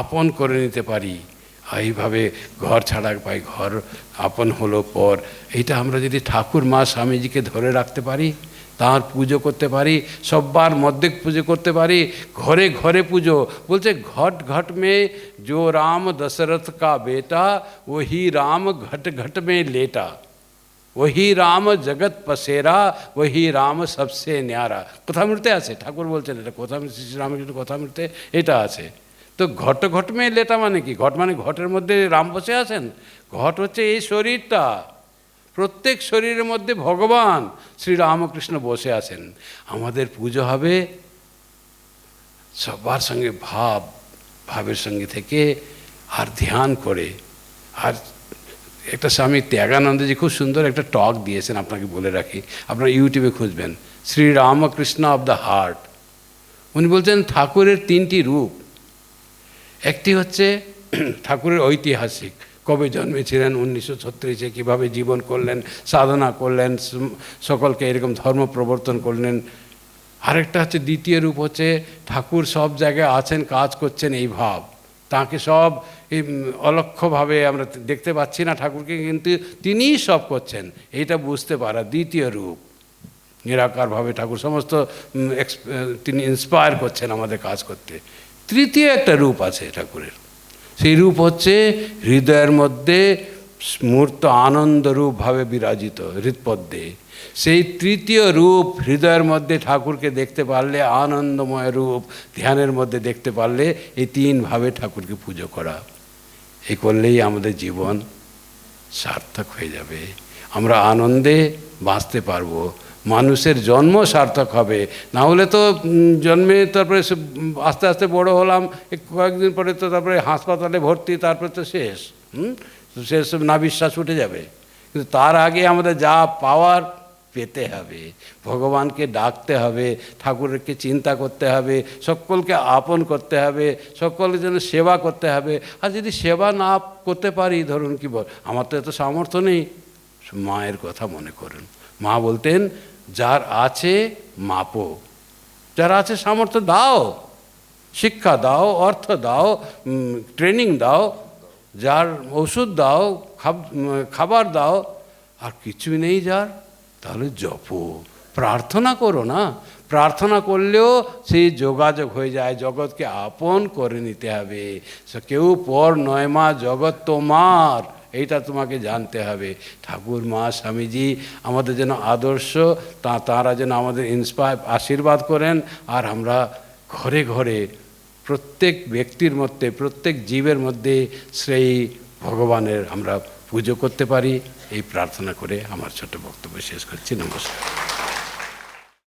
আপন করে নিতে পারি। এইভাবে ঘর ছাড়া পাই ঘর, আপন হলো পর, এইটা আমরা যদি ঠাকুর মা স্বামীজিকে ধরে রাখতে পারি, তাঁর পুজো করতে পারি, সব্বার মধ্যে পুজো করতে পারি, ঘরে ঘরে পুজো। বলছে ঘট ঘট মে जो राम दशरथ का बेटा, वही राम घट घट में लेटा, वही राम जगत पसेरा, वही राम सबसे न्यारा। কথামৃতে আছে, ঠাকুর বলছেন এটা, শ্রী রামকৃষ্ণ কথামৃতে এটা আছে। তো ঘট ঘট মে লেটা মানে কি? ঘট মানে ঘটের মধ্যে রাম বসে আছেন। ঘট হচ্ছে এই শরীরটা, প্রত্যেক শরীরের মধ্যে ভগবান শ্রী রামকৃষ্ণ বসে আছেন। আমাদের পুজো হবে সবার সঙ্গে ভাবের সঙ্গে থেকে, আর ধ্যান করে। আর একটা স্বামী ত্যাগানন্দজি খুব সুন্দর একটা টক দিয়েছেন, আপনাকে বলে রাখি, আপনারা ইউটিউবে খুঁজবেন, Shri Ramakrishna of the heart. উনি বলছেন ঠাকুরের তিনটি রূপ। একটি হচ্ছে ঠাকুরের ঐতিহাসিক, কবে জন্মেছিলেন, 1936-এ কীভাবে জীবন করলেন, সাধনা করলেন, সকলকে এরকম ধর্ম প্রবর্তন করলেন। আরেকটা হচ্ছে দ্বিতীয় রূপ, হচ্ছে ঠাকুর সব জায়গায় আছেন, কাজ করছেন, এই ভাব। তাকে সব এই অলক্ষ্যভাবে আমরা দেখতে পাচ্ছি না ঠাকুরকে, কিন্তু তিনিই সব করছেন, এইটা বুঝতে পারা দ্বিতীয় রূপ। নিরাকারভাবে ঠাকুর সমস্ত তিনি ইন্সপায়ার করছেন আমাদের কাজ করতে। তৃতীয় একটা রূপ আছে ঠাকুরের, সেই রূপ হচ্ছে হৃদয়ের মধ্যে মূর্ত আনন্দ রূপভাবে বিরাজিত হৃৎপদ্মে। সেই তৃতীয় রূপ হৃদয়ের মধ্যে ঠাকুরকে দেখতে পারলে, আনন্দময় রূপ ধ্যানের মধ্যে দেখতে পারলে, এই তিনভাবে ঠাকুরকে পুজো করা, এই করলেই আমাদের জীবন সার্থক হয়ে যাবে। আমরা আনন্দে বাঁচতে পারবো, মানুষের জন্ম সার্থক হবে। না হলে তো জন্মে তারপরে আস্তে আস্তে বড় হলাম, কয়েকদিন পরে তো তারপরে হাসপাতালে ভর্তি, তারপরে তো শেষ, শেষ না, বিশ্বাস উঠে যাবে। কিন্তু তার আগে আমাদের যা পাওয়ার পেতে হবে, ভগবানকে ডাকতে হবে, ঠাকুরকে চিন্তা করতে হবে, সকলকে আপন করতে হবে, সকলের জন্য সেবা করতে হবে। আর যদি সেবা না করতে পারি, ধরুন কি বল, আমার তো এত সামর্থ্য নেই, মায়ের কথা মনে করুন। মা বলতেন যার আছে মাপো, যার আছে সামর্থ্য দাও, শিক্ষা দাও, অর্থ দাও, ট্রেনিং দাও, যার ওষুধ দাও, খাবার দাও, আর কিছুই নেই যার, তাহলে জপো, প্রার্থনা করো না। প্রার্থনা করলেও সেই যোগাযোগ হয়ে যায়, জগৎকে আপন করে নিতে হবে। কেউ পর নয় মা, জগৎ তোমার, এইটা তোমাকে জানতে হবে। ঠাকুর মা স্বামীজি আমাদের যেন আদর্শ, তাঁরা যেন আমাদের ইন্সপায়ার আশীর্বাদ করেন, আর আমরা ঘরে ঘরে প্রত্যেক ব্যক্তির মধ্যে, প্রত্যেক জীবের মধ্যে সেই ভগবানের আমরা পুজো করতে পারি। এই প্রার্থনা করে আমার ছোট বক্তব্য শেষ করছি। নমস্কার।